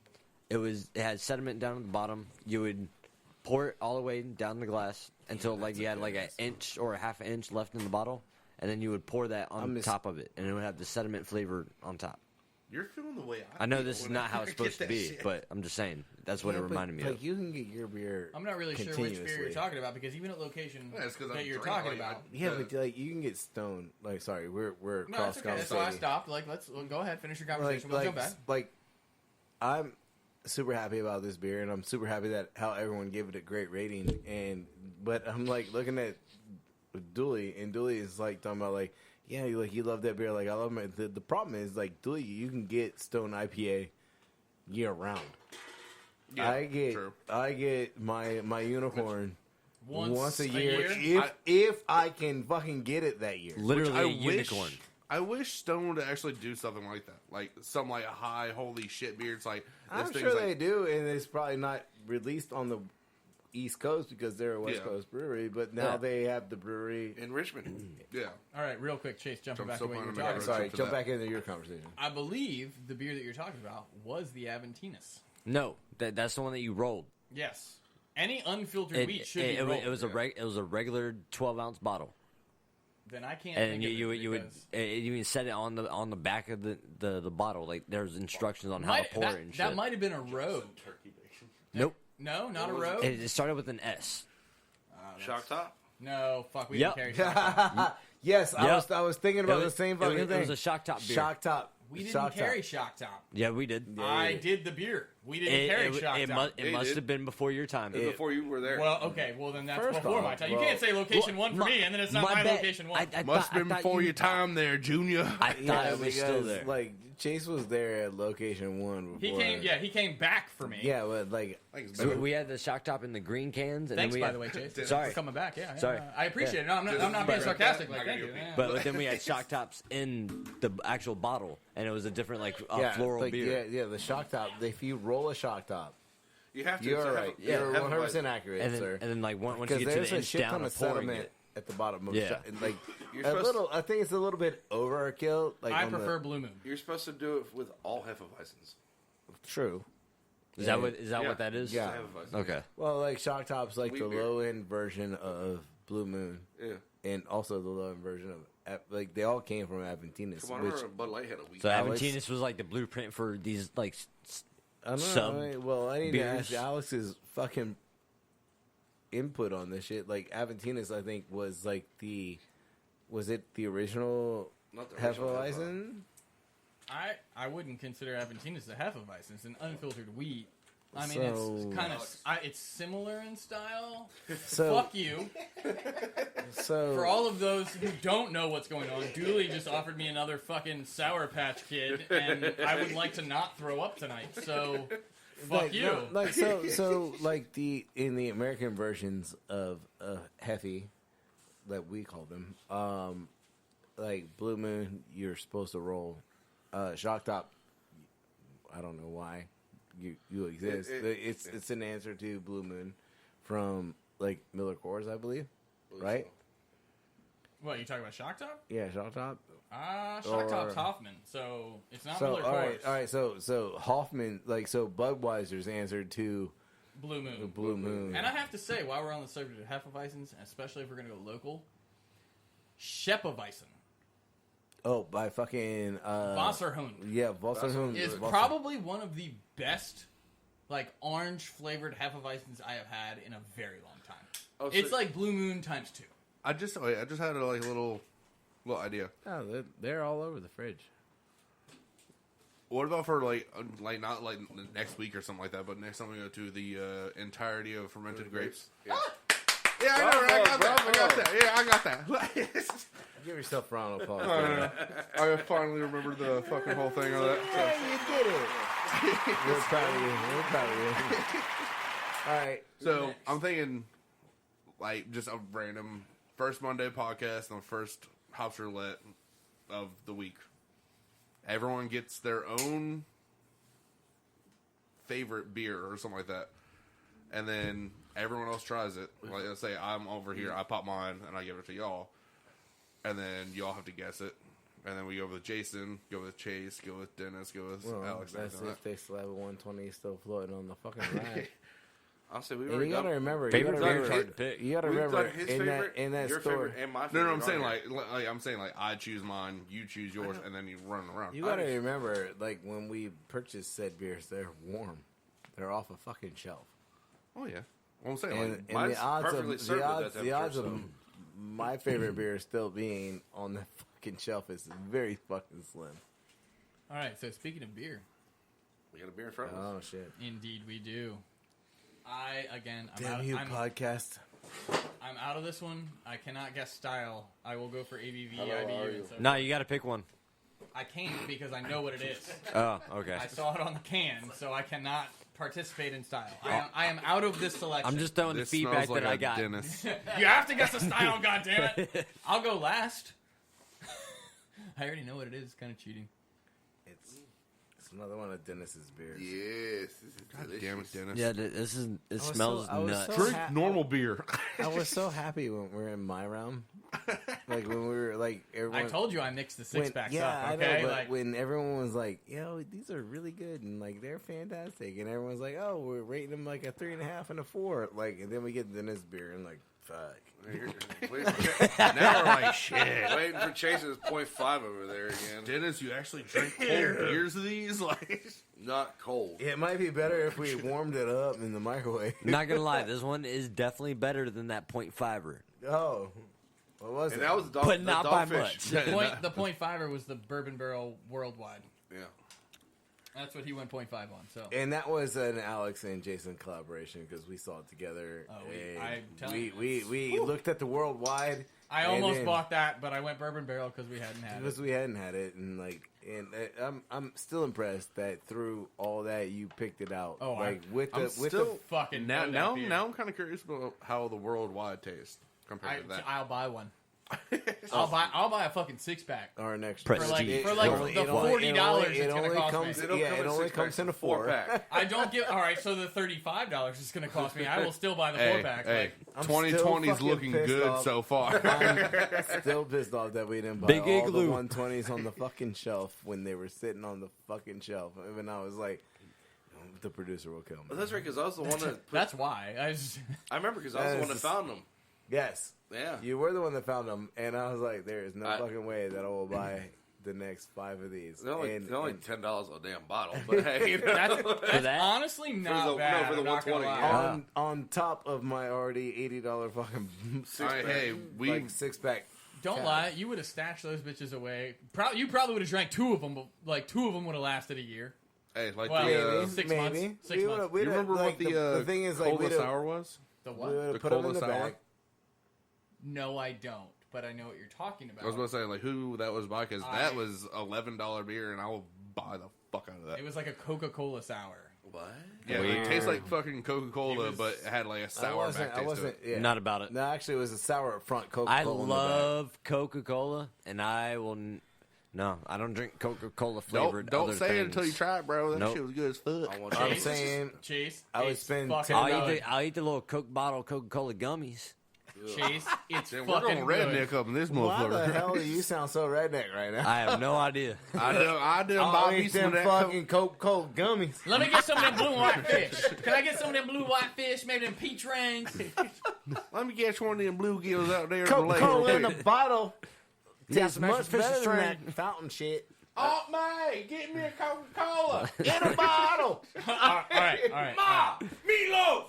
It had sediment down at the bottom. You would pour it all the way down the glass until like you had like an inch or a half an inch left in the bottle, and then you would pour that on top of it, and it would have the sediment flavor on top. You're feeling the way I know feel this is when not I how it's get supposed to that be, shit. but I'm just saying that's what Yeah, it but, reminded me like, of. you can get your beer. I'm not really sure which beer you're continuously. talking about because even at location Yeah, it's 'cause that I'm you're drinking, talking like, about. Yeah, but like you can get stoned. Like, sorry, we're No, cross it's okay. That's why I conversating. stopped. Like, go ahead, finish your conversation. We'll jump back. Like, I'm super happy about this beer, and I'm super happy that how everyone gave it a great rating. But I'm like looking at Dooley, and Dooley is like talking about like, yeah, you love that beer. Like I love it. The problem is like Dooley, you can get Stone IPA year round. Yeah, I get my unicorn once a year, year? if I can fucking get it that year. Literally I a unicorn. I wish Stone to actually do something like that, like some like a high holy shit beer. It's like I'm this sure thing's they like, do, and it's probably not released on the East Coast because they're a West Yeah. Coast brewery. But now Yeah. they have the brewery. in Richmond. yeah. All right, real quick, Chase, jumping I'm back so to what you were glad I'm talking back. about. Sorry, to jump that. back into your conversation. I believe the beer that you're talking about was the Aventinus. No, that's the one that you rolled. Yes. Any unfiltered wheat should be it rolled. it was a regular 12-ounce bottle, Then I can't. and think you of it would because- you would set it on the back of the bottle. Like there's instructions on how Might- to pour it and shit. that might have been a road. Nope, No, not a road. it started with an S. Shock top. No, fuck, we Yep. didn't carry shock top. Yes, Yep. I was thinking about It the was- same fucking it thing. was a shock top beer. Shock top. We didn't Shock carry top. shock top. Yeah, we did. I did the beer. We didn't carry shock it top. it must did. have been before your time. Before you were there. Well, okay, well then that's First before off, my time. You well- can't say location one for My- me, and then it's not my bad. location one. Must I have been thought before you- your time there, Junior. I thought it was still because, there. Like Chase was there at location 1 he before. came. Yeah, he came back for me. Yeah, but like So we had the shock top in the green cans, and Thanks, then we by had, the way, Chase. Sorry. for coming back. Yeah, Sorry. I appreciate it. No, I'm not being But- sarcastic. Like, Not thank gonna you. be a Yeah. But then we had shock tops in the actual bottle, and it was a different floral like, beer. Yeah, the shock top. If you roll a shock top, You have to. you're so have right. a- You're have a 100% bite. accurate, And then, sir. and then like once you Because get to there's the a inch shit down ton of of pouring sediment it, at the bottom of Yeah. like You're a supposed little. I think it's a little bit overkill. Like I on the- prefer Blue Moon. You're supposed to do it with all Hefeweizens. True. is that what that is? Yeah. Hefeweizen. Okay. Well, like shock tops, like Wheat the beer. low end version of Blue Moon, Yeah. and also the low end version of like they all came from Aventinus. Come on, I Which remember Bud Light had a wheat. So Alex- Aventinus was like the blueprint for these like I don't sub know. Well, I need beers. to ask Alex's fucking input on this shit. Like Aventinus, I think was like was it the original Not the original Hefeweizen. I wouldn't consider Aventinus a Hefeweizen. It's an unfiltered wheat. I mean, So- it's kind of it's similar in style. So, Fuck you. so For all of those who don't know what's going on, Dooley just offered me another fucking Sour Patch Kid, and I would like to not throw up tonight. So, fuck you. No, like like in the American versions of Heffy, that we call them, like Blue Moon, you're supposed to roll. Shock Top, I don't know why you exist. It's an answer to Blue Moon from like Miller Coors, I believe, right? What, you talking about Shock Top? Yeah, Shock Top. Shock Top's Hoffman, so it's not So Miller all Coors. right. So Hoffman, like Budweiser's answered to Blue Moon. Blue Moon. And I have to say, while we're on the subject of Hefeweizens, especially if we're going to go local, Schepeweizen. Oh, by fucking Wasserhund Yeah, Wasserhund is probably one of the best, like, orange-flavored Hefeweizens I have had in a very long time. Oh, so It's like Blue Moon times 2. I just had a little idea. Oh, they're all over the fridge. What about for like not like next week or something like that, but next time we go to the entirety of fermented grapes? Yeah. Yeah, I know. Bravo, I got bravo. that. Yeah, I got that. Give yourself a round of applause. I finally remembered the fucking whole thing of that. Hey, you did it. We're proud of you. We're proud of you. All right. So I'm thinking, like, just a random first Monday podcast on the first Hops Roulette of the week. Everyone gets their own favorite beer or something like that, and then everyone else tries it. Like, let's say I'm over here, I pop mine and I give it to y'all, and then y'all have to guess it. And then we go with Jason, go with Chase, go with Dennis, go with Alex. That's and if they still have a 120 still floating on the fucking ride. I'll say we And were you gotta remember, Favorite beer is hard to pick. You gotta We've remember done his in favorite, that your store. favorite, and my favorite. No, I'm saying on here. I'm saying I choose mine, you choose yours, and then you run around. You gotta remember, like when we purchase said beers, they're warm. They're off a fucking shelf. Oh yeah, well, I'm saying And, like, and mine's the odds perfectly of served the at odds, that the odds temperature, of my favorite beer still being on the fucking shelf is very fucking slim. All right, so speaking of beer, We got a beer in front of us. Oh shit! indeed we do. I'm Damn out, you, I'm, podcast! I'm out of this one. I cannot guess style. I will go for ABV, Hello, how are IBU, you? and so No, you got to pick one. I can't because I know what it is. Oh, okay. I saw it on the can, so I cannot participate in style. I am out of this selection. I'm just throwing the this feedback smells like that I a got. Dennis. You have to guess the style, goddammit! I'll go last. I already know what it is. It's kind of cheating. It's another one of Dennis's beers. Yes, this is God delicious. damn it, Dennis. Yeah, this is. It smells I was nuts. so Drink normal beer. I was so happy when we were in my round, like when we were like everyone. I told you I mixed the six packs yeah, up. I Okay, know, but like when everyone was like, "Yo, these are really good," and like they're fantastic, and everyone's like, "Oh, we're rating them like a 3.5 and a 4," like, and then we get Dennis beer and like, fuck. Now we're like, shit. Waiting for Chase's 0.5 over there again. Dennis, you actually drink cold beers of these? Like, Not cold. It might be better if we warmed it up in the microwave. Not gonna lie, this one is definitely better than that 0.5er. Oh, what was And it? that was the dog, But the not by dogfish. much. the point fiver was the Bourbon Barrel Worldwide. Yeah. That's what he went 0.5 on. So And that was an Alex and Jason collaboration because we saw it together. Oh, and I'm telling you, we looked at the worldwide. I and almost then- bought that, but I went Bourbon Barrel because we hadn't had because it. we hadn't had it, and I'm still impressed that through all that you picked it out. Oh, like I'm with the still Fucking now, know that now, beer. now I'm kind of curious about how the worldwide tastes compared to that. I'll buy one. I'll buy a fucking 6-pack. our next Prestige. For like the $40 it's gonna cost me. it only comes in a 4-pack. I don't give. All right, so the $35 is going to cost me. I will still buy the Hey, 4-pack. hey, Like, I'm 2020 is still looking fucking good pissed off. so far. I'm still pissed off that we didn't buy Big all igloo. the 120s on the fucking shelf when they were sitting on the fucking shelf. Even I was like, the producer will kill me. Well, that's right, because I was the one that. Put, that's why. I remember because I was the one that found them. Yes. Yeah. You were the one that found them, and I was like, there is no I- fucking way that I will buy the next 5 of these. They're only, And- they're only and- $10 a damn bottle, but hey, you know. that's that? honestly not the- bad. no, for the I'm not gonna 120, lie. yeah. on top of my already $80 fucking All right, hey, we like 6-pack. Don't Cap. lie. You would have stashed those bitches away. You probably would have drank 2 of them, but like 2 of them would have lasted a year. Hey, like Well, the 6 maybe. months. 6 We months. would've- you remember like, what the thing is, like, cola we'd have- sour was? The We what? would The have put them in cola the sour? back. No, I don't. But I know what you're talking about. I was about to say like who that was by because I- that was $11 beer, and I will buy the fuck out of that. It was like a Coca-Cola sour. What? Yeah, it tastes like fucking Coca-Cola, It was- but it had like a sour back taste to it. Yeah. Not about it. No, actually, it was a sour up front. Coca-Cola. I in the back. love Coca-Cola, and I will. No, I don't drink Coca-Cola flavored. Don't other say things. it until you try it, bro. That Nope. shit was good as fuck. I want I'm Chase. saying, Chase, I would it's spend fucking $10. good. I'll eat the little Coke bottle Coca-Cola gummies. Chase, it's Damn, we're fucking going redneck good. up in this why the motherfucker. hell do you sound so redneck right now? I have no idea. I did I'll buy me eat some them of that. fucking Coca-Cola gummies. Let me get some of them blue and white fish. Can I get some of them blue and white fish? Maybe them peach rings. Let me get one of them bluegills out there. in the lake Coca-Cola real in the quick. bottle Yeah, tastes some extra much fish better than string. that fountain shit. Aunt May, get me a Coca-Cola. In a bottle. all right. Meatloaf.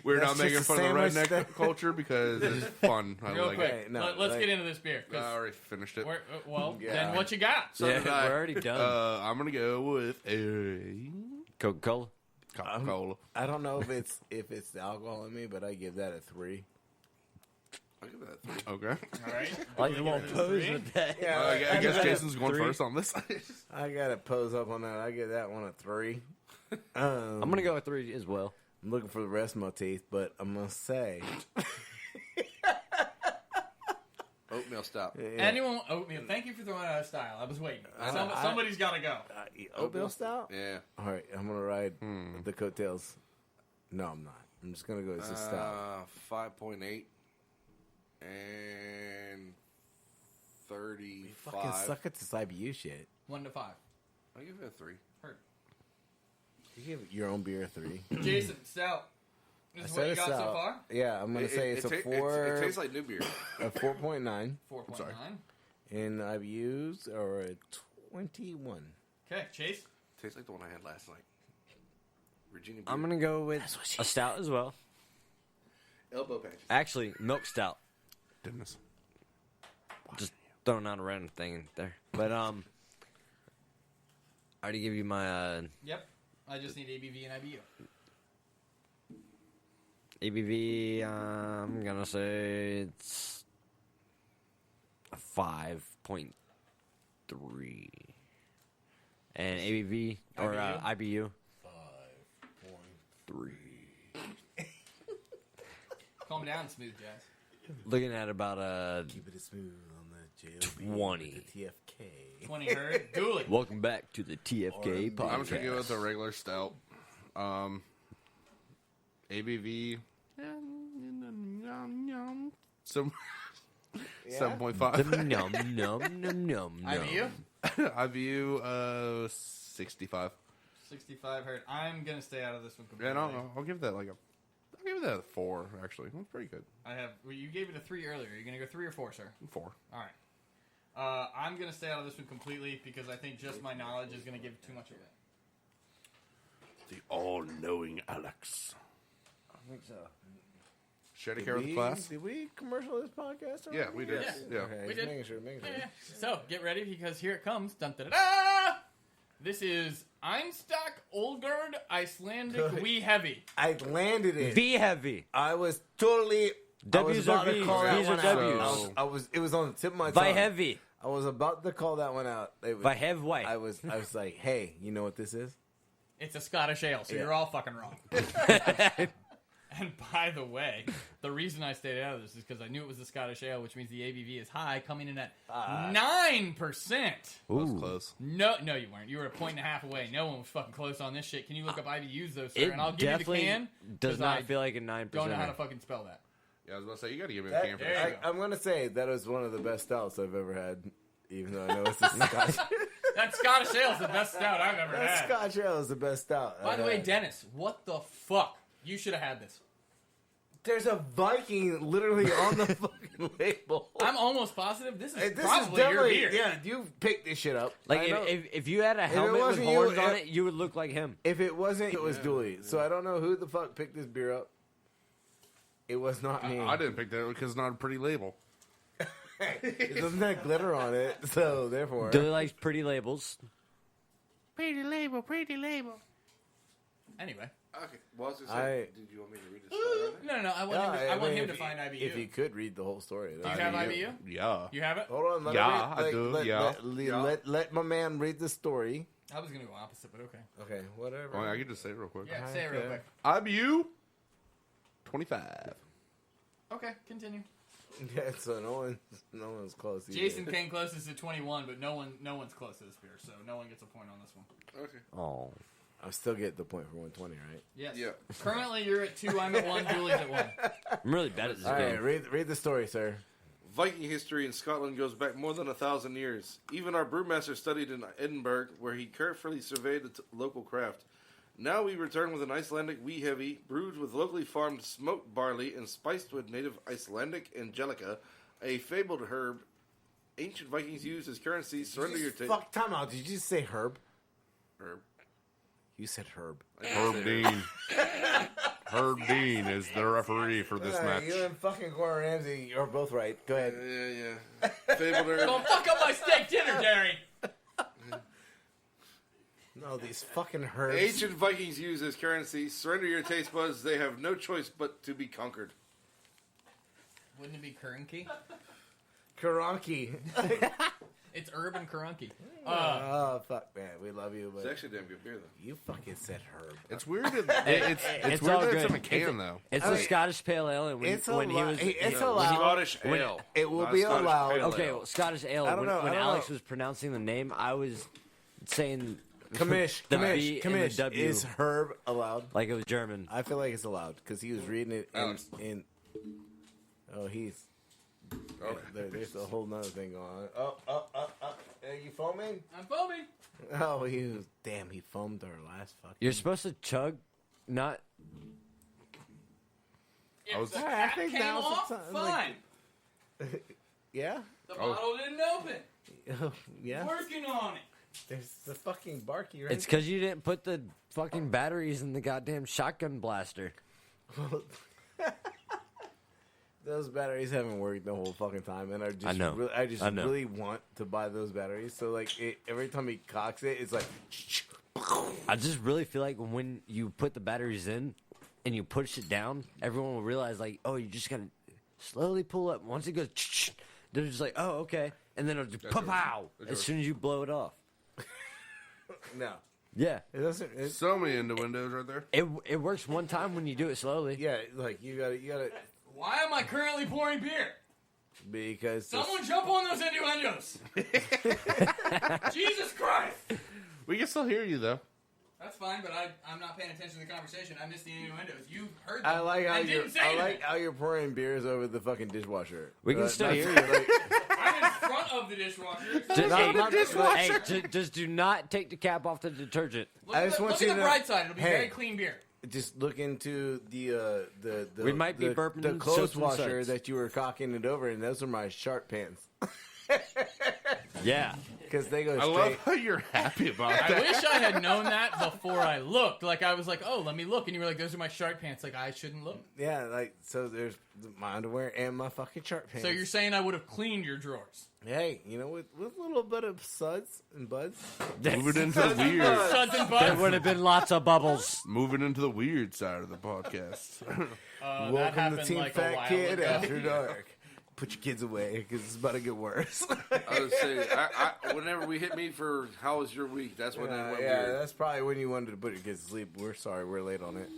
We're That's not making just a fun of the sandwich redneck culture because it's fun. I Real like quick, it. No, let's like- get into this beer. 'Cause I already finished it. well, Yeah. then what you got? So Yeah, did I. we're already done. I'm gonna go with a Coca-Cola. Coca-Cola. I don't know if it's the alcohol in me, but I give that a 3. I'll give that a 3. Okay. All right. I like the little pose with that. Yeah, I guess got a Jason's going 3. first on this. I gotta pose up on that. I give that one a 3. I'm gonna go with 3 as well. I'm looking for the rest of my teeth, but I'm gonna say Oatmeal stout. Anyone? Oatmeal. Thank you for throwing out of style. I was waiting. Somebody's got to go. oatmeal stout. Yeah. All right, I'm gonna ride the coattails. No, I'm not. I'm just gonna go as a stout. 5.8 and 35. Fucking suck at this IBU shit. 1 to 5. I'll give it a 3. Heard. You give your own beer a 3. Jason, stout. This is what you got so far. Yeah, I'm gonna say it's a 4. It tastes like new beer. a 4.9, 4.9. and IBUs are a 21. Okay, Chase. Tastes like the one I had last night. Virginia beer. I'm gonna go with a stout as well. Elbow patches. Actually, milk stout. Goodness. Just throwing out a random thing there. But I already give you my Yep. I just need ABV and IBU. ABV. I'm gonna say it's a 5.3, and ABV or IBU 5.3. Calm down, smooth jazz. Looking at about Keep it smooth on the JLB. 20. The TFK. 20 heard. Dooley. Welcome back to the TFK podcast. I'm just gonna go with a regular stout. ABV. Some 7.5. Num num num num. IBU? IBU 65. 65 heard. I'm going to stay out of this one Yeah, completely. no, I'll give that like a. I'll give that a 4. Actually, that's pretty good. Well, you gave it a 3 earlier. Are you going to go 3 or 4, sir? 4. All right. I'm going to stay out of this one completely because I think just my knowledge is going to give too much away. The all-knowing Alex. I think so. Shed a care with the class. Did we commercial this podcast? Yeah, we did. Yeah. Yeah. Okay, We just did. making sure. Yeah. So, get ready because here it comes. Dun, da, da, da! This is Einstock Olgard Icelandic Wee Heavy. I landed it. V heavy. I was totally. I was W's about or to V's? call that V's or one out. W's? I was. It was on the tip of my Vi tongue. heavy. I was about to call that one out. It was, Vi heavy. White. I was like, hey, you know what this is? It's a Scottish ale, so Yeah. you're all fucking wrong. And by the way, the reason I stayed out of this is because I knew it was a Scottish ale, which means the ABV is high, coming in at 9%. That was close. No, you weren't. You were a 1.5 away. No one was fucking close on this shit. Can you look up IBUs though, sir? It And I'll give you the definitely can. does 'cause not I feel like a 9%. don't know how to fucking spell that. Yeah, I was about to say you got to give me a can for there that. you go. I'm gonna say that was one of the best stouts I've ever had, even though I know it's a Scotch. That Scottish ale is the best stout I've ever That had. Scotch ale is the best stout. By I've the way, had. Dennis, what the fuck? You should have had this. There's a Viking literally on the fucking label. I'm almost positive this is Hey, this probably is definitely, your beer. yeah, you picked this shit up. Like I know. if you had a helmet with wasn't you, horns on if- it, you would look like him. If it wasn't, it was Dooley. So I don't know who the fuck picked this beer up. It was not me. I didn't pick that because it's not a pretty label. It doesn't have glitter on it, so therefore. Billy likes pretty labels. Pretty label, pretty label. Anyway. Okay. Well, I was gonna say, did you want me to read the story? No. I want him to find IBU. If you could read the whole story. Do you have IBU? Yeah. You have it? Hold on. Let my man read the story. I was going to go opposite, but okay. Okay, whatever. Well, I can just say it real quick. Yeah, say it real quick. IBU 25. Okay, continue. Yeah, so no one's close. Either. Jason came closest to 21, but no one's close to this beer, so no one gets a point on this one. Okay. Oh. I still get the point for 120, right? Yes. Yeah. Currently, you're at 2. I'm at 1. Julie's at 1. I'm really bad at this All game. right, read the story, sir. Viking history in Scotland goes back more than 1,000 years. Even our brewmaster studied in Edinburgh, where he carefully surveyed the local craft. Now we return with an Icelandic wee heavy, brewed with locally farmed smoked barley and spiced with native Icelandic angelica, a fabled herb ancient Vikings used as currency. Surrender your taste. Fuck, time out. Did you just say herb? Herb. You said herb. Herb Dean. Herb Dean is the referee for this match. You and fucking Gordon Ramsay are both right. Go ahead. Yeah. Fabled herb. Don't fuck up my steak dinner, Gary. No, these fucking herbs. Ancient Vikings used as currency. Surrender your taste buds. They have no choice but to be conquered. Wouldn't it be Kurunki? Karanki. It's herb and Kurunki. Oh, fuck, man. We love you, but It's actually a damn good beer, though. you fucking said herb. It's weird. It's It's weird all that it's good. in a can, though. It's I a mean, Scottish Pale Ale, and It's when he was it's No, allowed. Scottish ale. It will not be Scottish allowed. pale okay, ale. well, Scottish Ale. I don't know, When I don't Alex know. was pronouncing the name, I was saying Commish, the B and the commish. W. Is herb allowed? like it was German. I feel like it's allowed because he was reading it Alex. in. Oh, he's. Okay. There's a whole nother thing going on. Oh. Are you foaming? I'm foaming. Oh, he foamed our last fucking. You're supposed to chug, not. If the I cap think came that was off, the time, fine. like- Yeah. The bottle didn't open. Yeah. Working on it. There's the fucking barky right. It's because you didn't put the fucking batteries in the goddamn shotgun blaster. Those batteries haven't worked the whole fucking time, and I know. I just I know. really want to buy those batteries. So like, every time he cocks it, it's like. I just really feel like when you put the batteries in and you push it down, everyone will realize like, oh, you just gotta slowly pull up. Once it goes, they're just like, oh, okay, and then it'll just pow as soon as you blow it off. No, Yeah, it doesn't. It's, So many innuendos right there. it works one time when you do it slowly. yeah, like you gotta Why am I currently pouring beer? because Someone jump on those innuendos. Jesus Christ. We can still hear you though. That's fine, but I'm not paying attention to the conversation. I missed the innuendos. You heard them. I like how and you're. didn't say I anything. like how you're pouring beers over the fucking dishwasher. We can still not- hear you. like- I'm in front of the dishwasher. Just, not the dishwasher. Hey, just do not take the cap off the detergent. Look I at just the, want look you at to the know- bright side. It'll be Hey. very clean beer. Just look into the We might be the, burping the clothes soaps and washer suds. that you were cocking it over, and those are my sharp pants Yeah. because they go I straight. love how you're happy about I that. wish I had known that before I looked. Like, I was like, oh, let me look. And you were like, those are my sharp pants. Like, I shouldn't look. Yeah, like so. There's my underwear and my fucking sharp pants. So you're saying I would have cleaned your drawers? hey, you know, with a little bit of suds and buds. Moving into the weird. Suds and There buds? would have been lots of bubbles. Moving into the weird side of the podcast. That Welcome to happened Team like a Fat while Kid ago. After Dark. Put your kids away because it's about to get worse. I would say, whenever we hit me for how was your week, that's when I went weird. that's probably when you wanted to put your kids to sleep. We're sorry, we're late on it.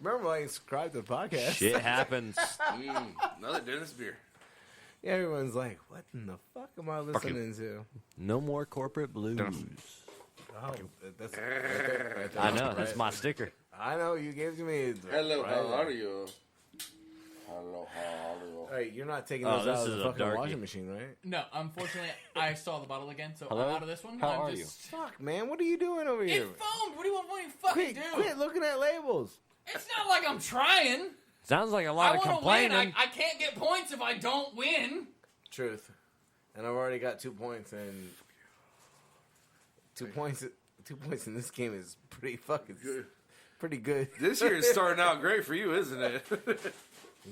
Remember, like, subscribe to the podcast. Shit happens. Another Dennis beer. Yeah, everyone's like, what in the fuck am I listening to? No more corporate blues. Oh, that's right there. I know. Right. That's my sticker. I know, you gave it to me. Hello, Right how there. are you? Hello, how are you? Hey, you're not taking Oh, those this out of is the a fucking darkie. washing machine, right? No, unfortunately, I saw the bottle again, so Hello? I'm out of this one. How I'm are just... Fuck, man, what are you doing over It here? foamed. What do you want me to fucking do? Quit looking at labels. It's not like I'm trying. Sounds like a I lot of want to win. complaining. I can't get points if I don't win. Truth. And I've already got 2 points, and 2 points. 2 points in this game is pretty fucking good. pretty good. This year is starting out great for you, isn't it?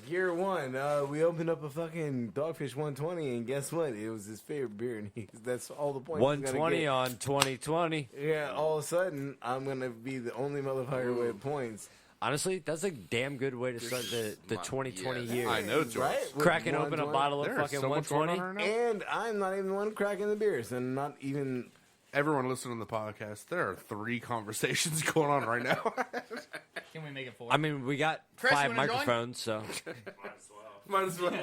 Year one, we opened up a fucking Dogfish 120, and guess what? It was his favorite beer, and that's all the points. 120 on 2020. Yeah, all of a sudden, I'm gonna be the only motherfucker with points. Honestly, that's a damn good way to start the 2020 year. I know, George. Right? With Cracking open a 120. bottle of There is fucking so much going 120. on right now. And I'm not even the one cracking the beers, and not even. Everyone listening to the podcast, there are 3 conversations going on right now. Can we make it 4? I mean, we got Chris, you 5 wanna join? microphones, so Might as well.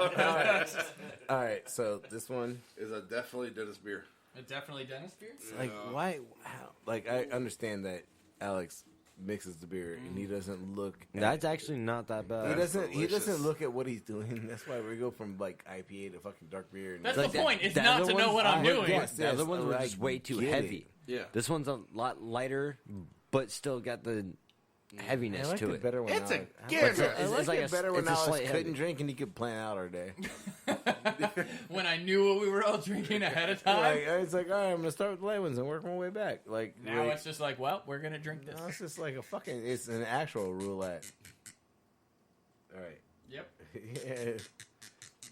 All right, so this one, Is a definitely Dennis beer. Definitely Dennis beer. like, why? How, like, I understand that Alex mixes the beer, and he doesn't look. that's actually not that He bad. doesn't. He delicious. doesn't look at what he's doing. That's why we go from like IPA to fucking dark beer. And That's Like the that- point. It's the not other to know ones- what I'm doing. Yes, The other ones were I just way too get it. heavy. Yeah. This one's a lot lighter, but still got the I heaviness liked to it it. better when It's a Alex, Guinness. I It's liked like it better when it's a Alex slight couldn't heavy. drink and he could plan out our day. When I knew what we were all drinking ahead of time. Like, it's like, all right, I'm gonna start with the light ones and work my way back. Like Now like, it's just like, well, we're gonna drink this. no, it's just like a fucking. It's an actual roulette. All right. Yep. Yeah.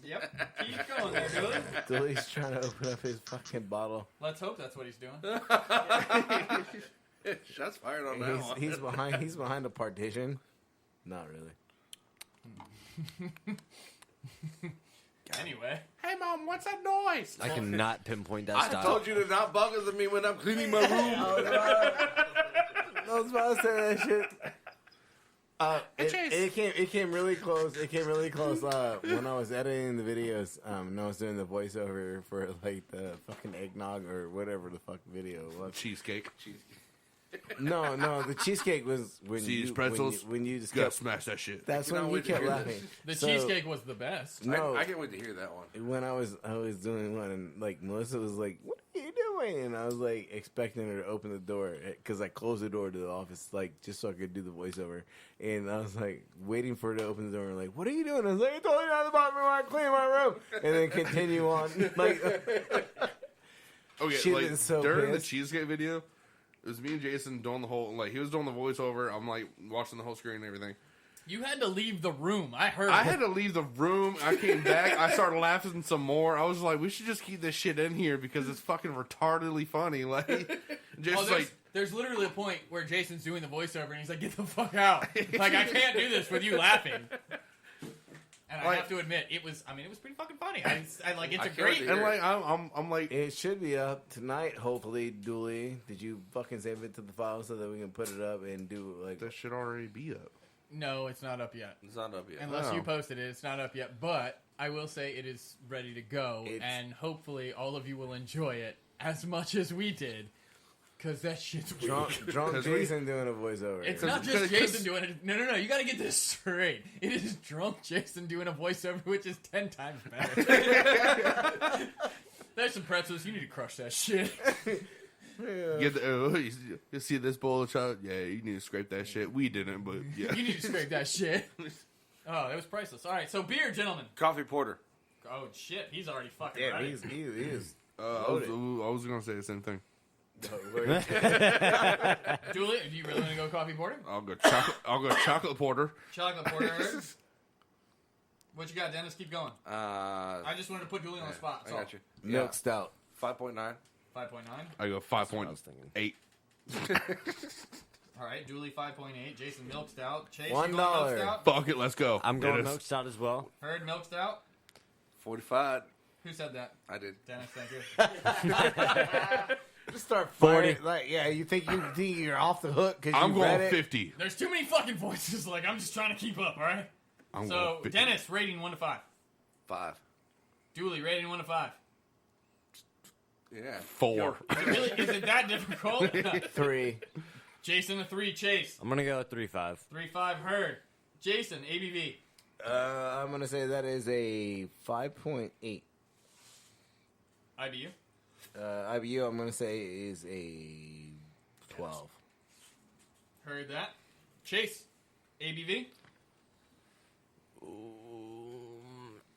Yep. Keep going there, Billy. Billy's trying to open up his fucking bottle. Let's hope that's what he's doing. Shots fired on that one. He's behind a partition. Not really. Anyway. Hey, Mom, what's that noise? I cannot pinpoint that I style. told you to not bother me when I'm cleaning my room. I was about to say that shit. It came really close. It came really close when I was editing the videos. And I was doing the voiceover for like the fucking eggnog or whatever the fuck video was. Cheesecake. No, the cheesecake was when Cheese you, pretzels. when you just Gotta kept. smash that shit. That's cannot when you wait to kept hear laughing. The So, cheesecake was the best. No, I can't wait to hear that one. when I was doing one, and like Melissa was like, "What are you doing?" And I was like expecting her to open the door because I closed the door to the office, like just so I could do the voiceover. And I was like waiting for her to open the door, and like, "What are you doing?" I was like, "I told you not to bother me when I clean my room," and then continue on. Like, Okay, She like was so during pissed. the cheesecake video, it was me and Jason doing the whole he was doing the voiceover. I'm like watching the whole screen and everything. You had to leave the room. I heard. I had to leave the room. I came back. I started laughing some more. I was like, we should just keep this shit in here because it's fucking retardedly funny. Like, Jason's there's literally a point where Jason's doing the voiceover and he's like, "Get the fuck out!" Like, I can't do this with you laughing. And I have to admit, it was pretty fucking funny. I like, it's I a can't great. wait and like I'm like, it should be up tonight, hopefully. Dooley, did you fucking save it to the file so that we can put it up and do like? that should already be up. No, it's not up yet. It's not up yet. Unless Oh. you posted it, it's not up yet. But I will say it is ready to go, and hopefully all of you will enjoy it as much as we did, because that shit's weak. Drunk Jason doing a voiceover. It's Cause- not just cause- Jason doing it. No. You got to get this straight. It is drunk Jason doing a voiceover, which is 10 times better. There's some pretzels. You need to crush that shit. Get you see this bowl of chocolate? Yeah, you need to scrape that shit. We didn't, but yeah. You need to scrape that shit. Oh, that was priceless. All right, so beer, gentlemen. Coffee porter. Oh shit, he's already fucking yeah, ready. he is. I was gonna say the same thing. Julie, do you really want to go coffee porter? I'll go chocolate porter. Chocolate porter. What you got, Dennis? Keep going. I I just wanted to put Julie on the spot. That's got you. Milk stout. 5.9. 5.9. I go That's what I was thinking. 5.8. All right, Julie 5.8. Jason milk stout. Chase, $1. you going milk stout? Fuck it, let's go. I'm It going is. milk stout as well. Heard milk stout. 45. Who said that? I did. Dennis, thank you. Just start 40. firing. Like, yeah, you think you're off the hook because I'm you read going it? 50. There's too many fucking voices. Like, I'm just trying to keep up. All right. I'm So going 50. Dennis, rating 1 to 5. 5. Julie, rating 1 to 5. Yeah. 4. Is it that difficult? 3. Jason a 3. Chase I'm gonna go 3.5. 3.5. Heard. Jason ABV. I'm gonna say that is a 5.8. IBU. IBU, I'm gonna say is a 12. Heard that. Chase ABV.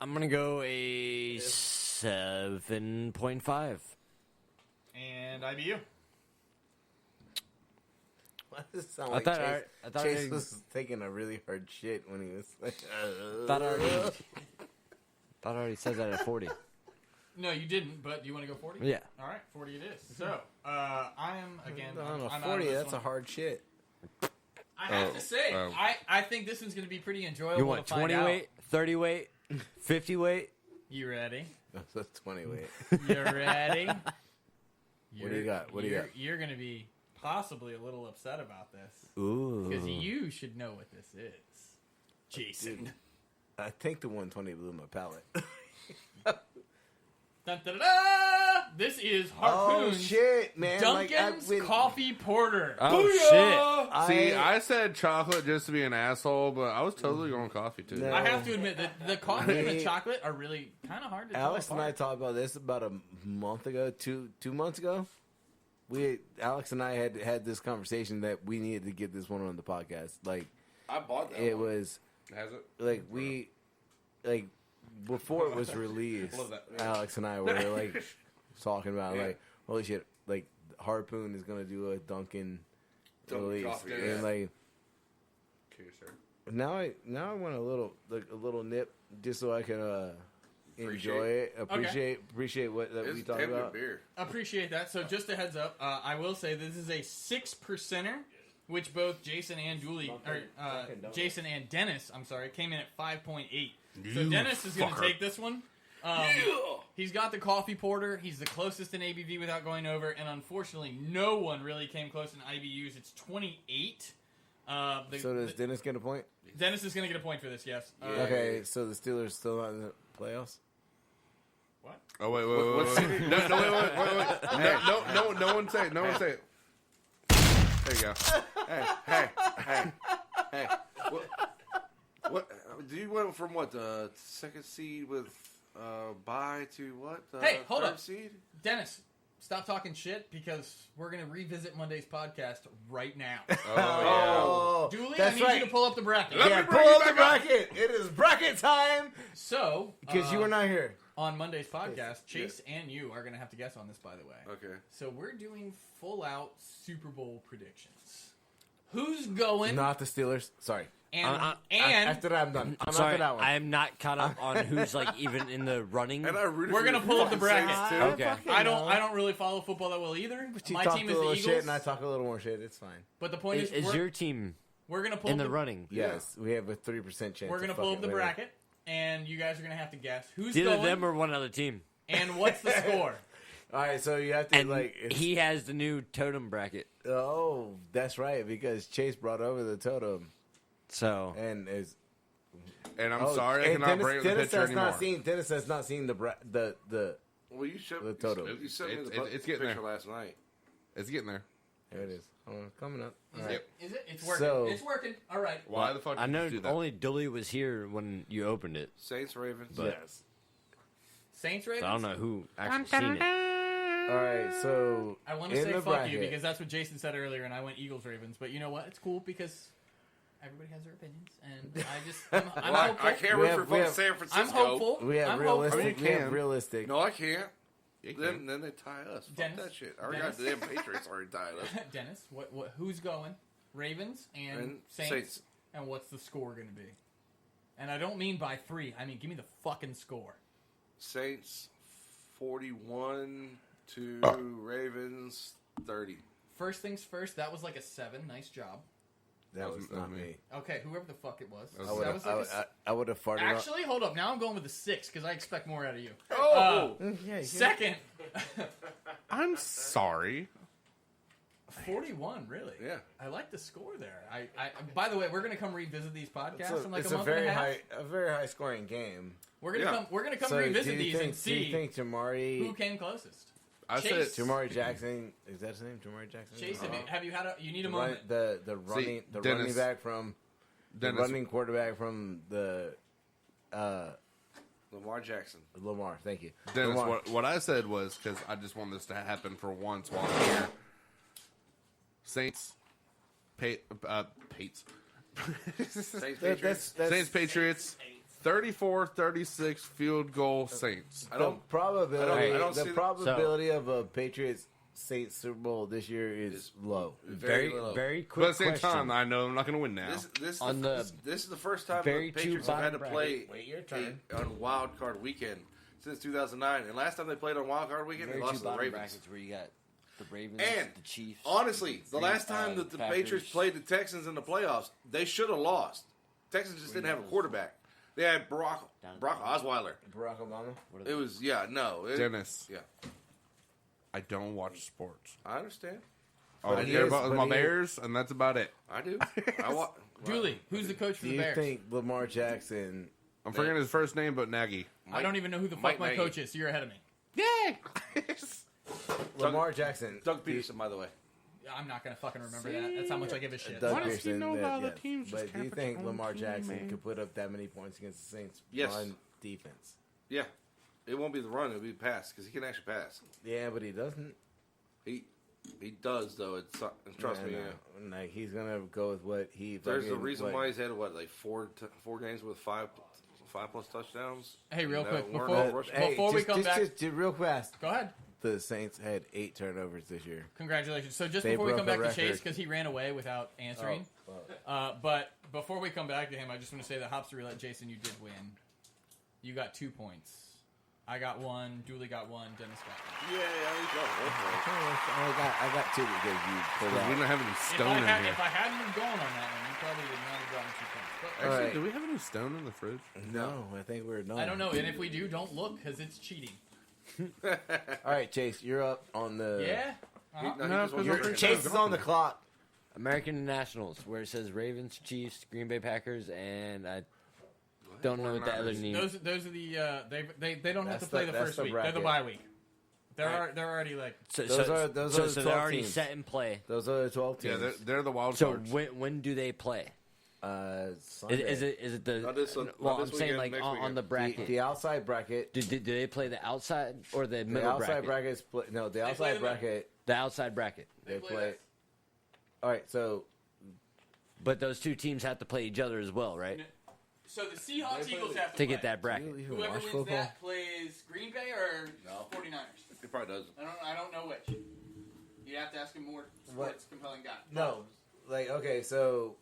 I'm gonna go a 7.5. And IBU. Why does it sound I like thought Chase, I thought Chase was taking a really hard shit when he was like, thought I already said that at 40. No, you didn't. But do you want to go 40? Yeah. All right, 40 it is. So I am again. I don't know, I'm out of 40, this that's one. a hard shit. I have to say, oh. I think this one's going to be pretty enjoyable. You want to find 20 out. weight, 30 weight, 50 weight? You ready? That's 20 weight. You ready? What do you got? What do you got? You're going to be possibly a little upset about this. Ooh. Because you should know what this is. Jason. I think the 120 blew my palate. Dun, da, da, da! This is Oh Harpoon's shit, man! Dunkin's Coffee Porter. Oh, See, I said chocolate just to be an asshole, but I was totally going coffee too. No. I have to admit that the coffee and the chocolate are really kind of hard to Alex tell and I apart. talked about this about a month ago, two months ago. Alex and I had this conversation that we needed to get this one on the podcast. Like I bought that. it one. was Has it? like before it was released. Love that. Alex and I were like talking about like holy shit, like Harpoon is gonna do a Dunkin' release, coffee, and yeah. like Cheers, sir. now I want a little nip just so I can enjoy it, Okay. appreciate what that we It's talk damn good about. beer. Appreciate that. So just a heads up, I will say this is a 6%er, which both Jason and Jason and Dennis, I'm sorry, came in at 5.8. So You Dennis is going to fucker. take this one. He's got the coffee porter. He's the closest in ABV without going over, and unfortunately, no one really came close in IBUs. It's 28. So does Dennis get a point? Dennis is going to get a point for this. Yes. Okay, so the Steelers still not in the playoffs. What? Oh wait, wait. No one say it. No one say it. There you go. Hey. What? Do you went from what the second seed with bye to what? Hey, hold third up. Seed? Dennis, stop talking shit because we're going to revisit Monday's podcast right now. Oh, Dooley, I that's need right. you to pull up the bracket. Yeah, pull up the bracket. It is bracket time So, because you were not here. on Monday's podcast, Chase and you are going to have to guess on this, by the way. Okay. So we're doing full-out Super Bowl predictions. Who's going? Not the Steelers. Sorry. And After that, I'm done. I'm Sorry, after that one. I am not caught up on who's like even in the running. And I rooted We're for gonna the pull up the fucking bracket. Saints, too. Okay. I don't really follow football that well either. But you My talk team a is the little Eagles. shit, and I talk a little more shit. It's fine. But the point is, Is your team we're gonna pull in up the running? Yes, we have a 3% chance. We're gonna of pull up fucking the winning. bracket, and you guys are gonna have to guess who's Either going them or one other team. and what's the score. All right, so you have to And it's- he has the new totem bracket. Oh, that's right, because Chase brought over the totem, So and is. And I'm Oh, sorry I and cannot bring up the Dennis picture has anymore. not seen. Dennis has not seen the. Well, you showed The totem. You sent me It's the getting picture there. last night. It's getting there. There it is. Hold on, coming up. All Is right. it? Is it? It's working. So- It's working. All right. Why the fuck I did know you do that? only Dooley was here when you opened it. Saints, Ravens. But- Yes. Saints So Ravens. I don't know who actually seen it. All right, so I want to in say the fuck bracket, you because that's what Jason said earlier, and I went Eagles Ravens. But you know what? It's cool because everybody has their opinions, and I'm Well, hopeful. I can't We root have- for we fucking have- San I'm Francisco. hopeful. we have I'm realistic. hopeful. We have can. realistic. No, I can't. You can. Then they tie us. Fuck Dennis? that shit. I already Dennis? got the damn Patriots already tied us. Dennis, who's going? Ravens and, And Saints. Saints. And what's the score going to be? And I don't mean by 3. I mean, give me the fucking score. Saints 41 to Ravens 30. First things first, that was like a 7. Nice job. That was not me. Okay, whoever the fuck it was. That I would That have. was like I would have farted. Actually, hold up. Now I'm going with the 6 because I expect more out of you. Oh! Yeah, Second, I'm sorry. 41. Really? Yeah. I like the score there. I by the way, we're gonna come revisit these podcasts in like it's a a month very and a half. very high scoring game. We're gonna Yeah. come. We're gonna come So revisit do these you think, and Do see you think Jamari? who came closest. I Chase. said Jamari Jackson is that his name? Jamari Jackson. Chase, have you had a? You need the a moment. running Dennis. running back from Dennis. the running quarterback from the Lamar Jackson. Lamar. Thank you, Dennis, Lamar. what I said was because I just want this to happen for once while I'm here. Saints, Pates. Saints, That- Patriots. Saints, Patriots, 34-36 field goal Saints. I the don't. probability. I don't see the the- probability of a Patriots Saints Super Bowl this year is low. Very, low. very But quick at the same question. time, I know I'm not going to win now. This is the first time very the Patriots two have had to bottom play Wait your turn. on Wild Card Weekend since 2009. And last time they played on Wild Card Weekend, Very they two lost to the bottom Ravens. brackets where you got the Ravens, And the Chiefs. honestly, the last time that the Packers. Patriots played the Texans in the playoffs, they should have lost. Texans just didn't have a quarterback. They had Brock Osweiler. Barack Obama. It was Dennis, Yeah, I don't watch sports. I understand. All I he care is- about is but my he is- Bears, and that's about it. I do. Julie, who's the coach for Do the you Bears? think Lamar Jackson? I'm forgetting his first name, but Nagy. I don't even know who the Mike fuck my Nagy. coach is. So you're ahead of me. Yay! Lamar Jackson. Doug Peterson, by the way. I'm not gonna fucking remember that. That's how much I give a shit. Doug Why does he Pearson, know that- about the yes. teams just But do you can't think put Lamar on Jackson team, could put up that many points against the Saints? Yes. Run defense. Yeah, it won't be the run; it'll be the pass because he can actually pass. Yeah, but he doesn't. He does though. Trust me. no. Yeah. Like he's gonna go with what he. There's a fucking- reason what- why he's had four games with five plus touchdowns. Hey, real No, quick, we're before- not rushing. Hey, Before we just- come just- back- just real fast. Go ahead. The Saints had 8 turnovers this year. Congratulations. So just They before we broke come the back to record. Chase, because he ran away without answering. But before we come back to him, I just want to say that Hops Roulette, Jason, you did win. You got 2 points. I got 1. Dooley got 1. Dennis got 1. Yeah, you got one point. I got 2 because you pulled We out. don't have any If stone I, in had, here. if I hadn't been going on that one, you probably would not have gotten 2 points. But Actually, Alright. do we have any stone in the fridge? No, I think we're done. I don't know. And if we do, don't look because it's cheating. All right, Chase, you're up on the. Yeah? Uh-huh. No, he No, just wants because to- we're- Chase is on the clock. American Nationals, where it says Ravens, Chiefs, Green Bay Packers, and I don't know what the other name. Those are the they don't have That's to play the- the that's first the week. They're the bracket. bye week. They're already like So, Those so, are- those so, are the so 12 they're already teams. set in play. Those are the 12 Yeah, teams. they're the wild So cards. when do they play? Sunday. Is it the? Not this- well, not I'm this saying weekend, like next on weekend. the bracket. the outside bracket? Do they play the outside or the The middle outside bracket? bracket is split. No, the play outside the middle. bracket The outside bracket. they play play. this. All right, so But those two teams have to play each other as well, right? So the Seahawks Eagles have to To play. get that bracket. you even Whoever watch wins football? that plays Green Bay or 49ers. He probably doesn't. I don't know which. You have to ask him more sports compelling guy. No, like okay, so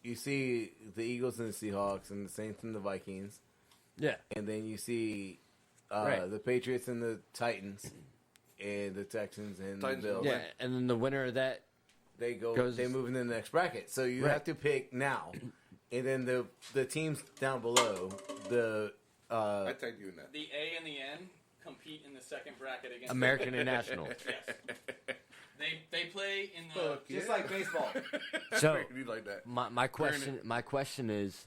you see the Eagles and the Seahawks and the Saints and the Vikings, Yeah. and then you see Right. the Patriots and the Titans, and the Texans and Titans the Bills. Yeah, and then the winner of that. They Goes- they move into the next bracket. So you Right. have to pick now, and then the teams down below the I tagged you in that. The A and the N compete in the second bracket against American and National. Yes. They play in the just like baseball. So You like that? my question is,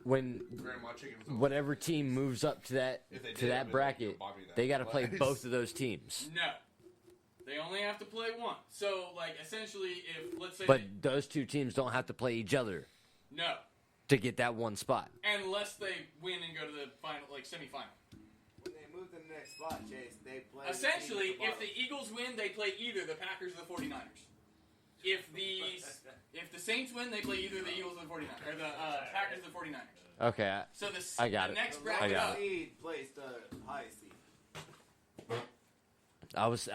when Grandma chickens. whatever team moves up to that If they to did, that they'll bracket, Bobby that. they got to play Nice. both of those teams. no. They only have to play one. So like essentially, if let's say But those two teams don't have to play each other no, to get that one spot. unless they win and go to the final, like semifinal. When they move to the next spot, Chase, they play. Essentially, if the Eagles win, they play either the Packers or the 49ers. If the Saints win, they play either the Eagles or the 49ers, or the Packers or the 49ers. Okay, So I got the it. next I bracket got up. seed plays the highest seed. I was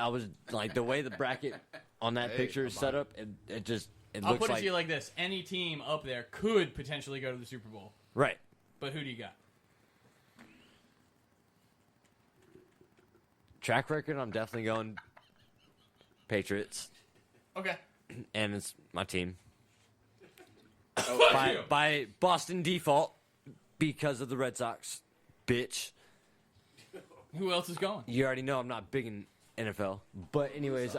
like the way the bracket on that Hey, picture is come set on. up. It just it I'll looks put it like to you like this: any team up there could potentially go to the Super Bowl, right. but who do you got? Track record. I'm definitely going Patriots, Okay. and it's my team Fuck you. by Boston default because of the Red Sox. Bitch, Who else is going? you already know I'm not big in NFL, but anyways,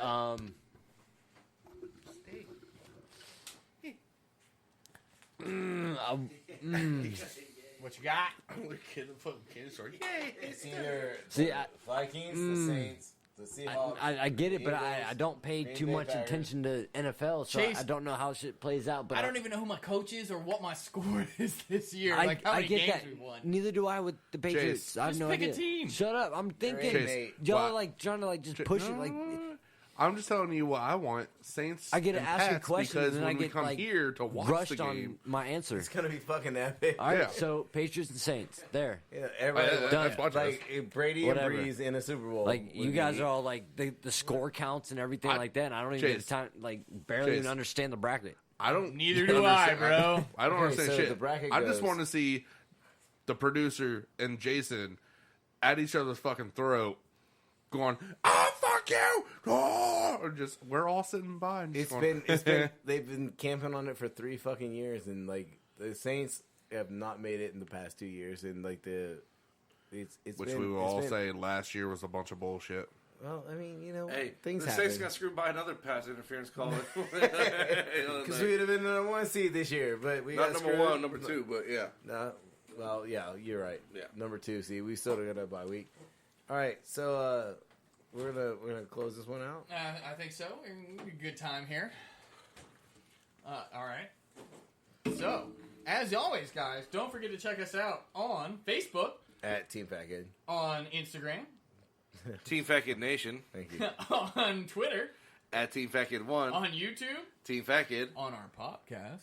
What you got? We're kidding the fucking candy store. Yay! It's either See, I- Vikings, the Saints, the Seahawks. I get it, but I Eagles, don't pay Green too Bay much Packers. attention to NFL, so Chase- I don't know how shit plays out. But I don't even know who my coach is or what my score is this year. I, Like how I many get games that. we won. Neither do I with the Patriots. I have Just no pick a idea. team. Shut up! I'm thinking Chase, y'all why- are like trying to like just push it. Like I'm just telling you what I want. Saints. I get to and ask you Pats questions, because and when I we get come like here to watch rushed the on game, my answer. It's gonna be fucking epic. All right, Yeah. so Patriots and Saints. There. Yeah, everybody, that's watch this. like Brady Whatever. and Breeze in a Super Bowl. Like you would guys be- are all like the score counts and everything like that. And I don't even Chase. get the time, like barely Chase. even understand the bracket. I don't. Neither do I, understand- bro. I don't Okay, understand so shit. the bracket I just goes- want to see the producer and Jason at each other's fucking throat, going, "Oh fuck you!" Oh! Or just we're all sitting by. And just going, they've been camping on it for 3 fucking years, and like the Saints have not made it in the past 2 years, and like it's which been, we will it's all been- say last year was a bunch of bullshit. Well, I mean, you know, Hey, things the happen. Saints got screwed by another pass interference call. Because we would have been the number 1 seed this year, but we not got number screwed. 1, number 2, but yeah. No, well, yeah, you're right. Yeah. Number 2 seed. We still got a bye week. All right, so we're gonna close this one out. I think so. Good time here. All right. So, as always, guys, don't forget to check us out on Facebook, At Team Fat Kid. on Instagram, Team Fat Kid Nation Thank you. on Twitter, at Team Fat Kid 1, on YouTube, Team Fat Kid, on our podcast,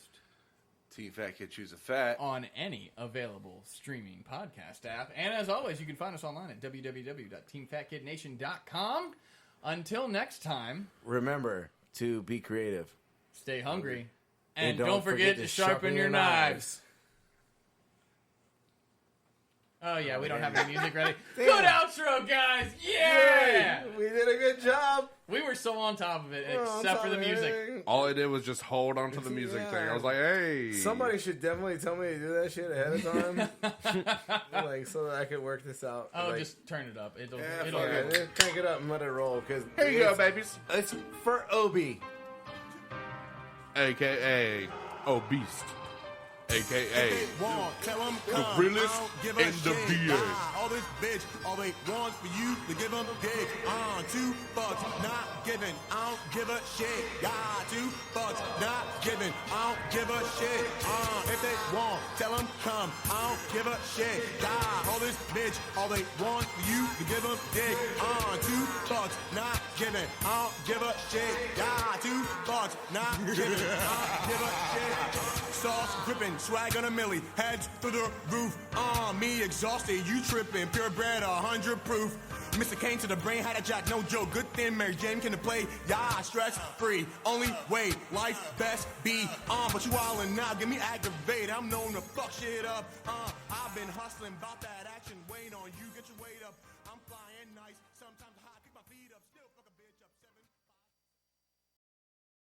Team Fat Kid Choose a Fat. on any available streaming podcast app. And as always, you can find us online at www.teamfatkidnation.com. Until next time, Remember to be creative. stay hungry. And And don't forget to sharpen your knives. Oh, yeah, we don't have any music ready. Good outro, guys. Yeah! We did a good job. We were so on top of it, Oh, except for the music. All I did was just hold on to the music thing. I was like, "Hey, Somebody should definitely tell me to do that shit ahead of time, like so that I could work this out. Oh, like, just turn it up. It'll yeah, just crank it up and let it roll. Because here you go, babies." It's for Obi. AKA Beast, AKA Tell them the come. realest I don't give a in the shit. VA. All this bitch, all they want for you to give them dick. $2, not giving. I don't give a shit. Yeah, $2, not giving. I don't give a shit. If they want, tell them come. I don't give a shit. Yeah, all this bitch, all they want for you to give them dick. $2, not giving. I don't give a shit. Yeah, $2, not giving. I don't give a shit. Sauce dripping, swag on a milli, heads through the roof. Me exhausted, you tripping, purebred 100 proof. Mr. Kane to the brain, had a jack, no joke. Good thing Mary Jane can play, yeah, stress free. Only way, life best be but you wildin' now, get me aggravated. I'm known to fuck shit up. I've been hustling about that action, wait on you, get your weight up. I'm flying nice, sometimes.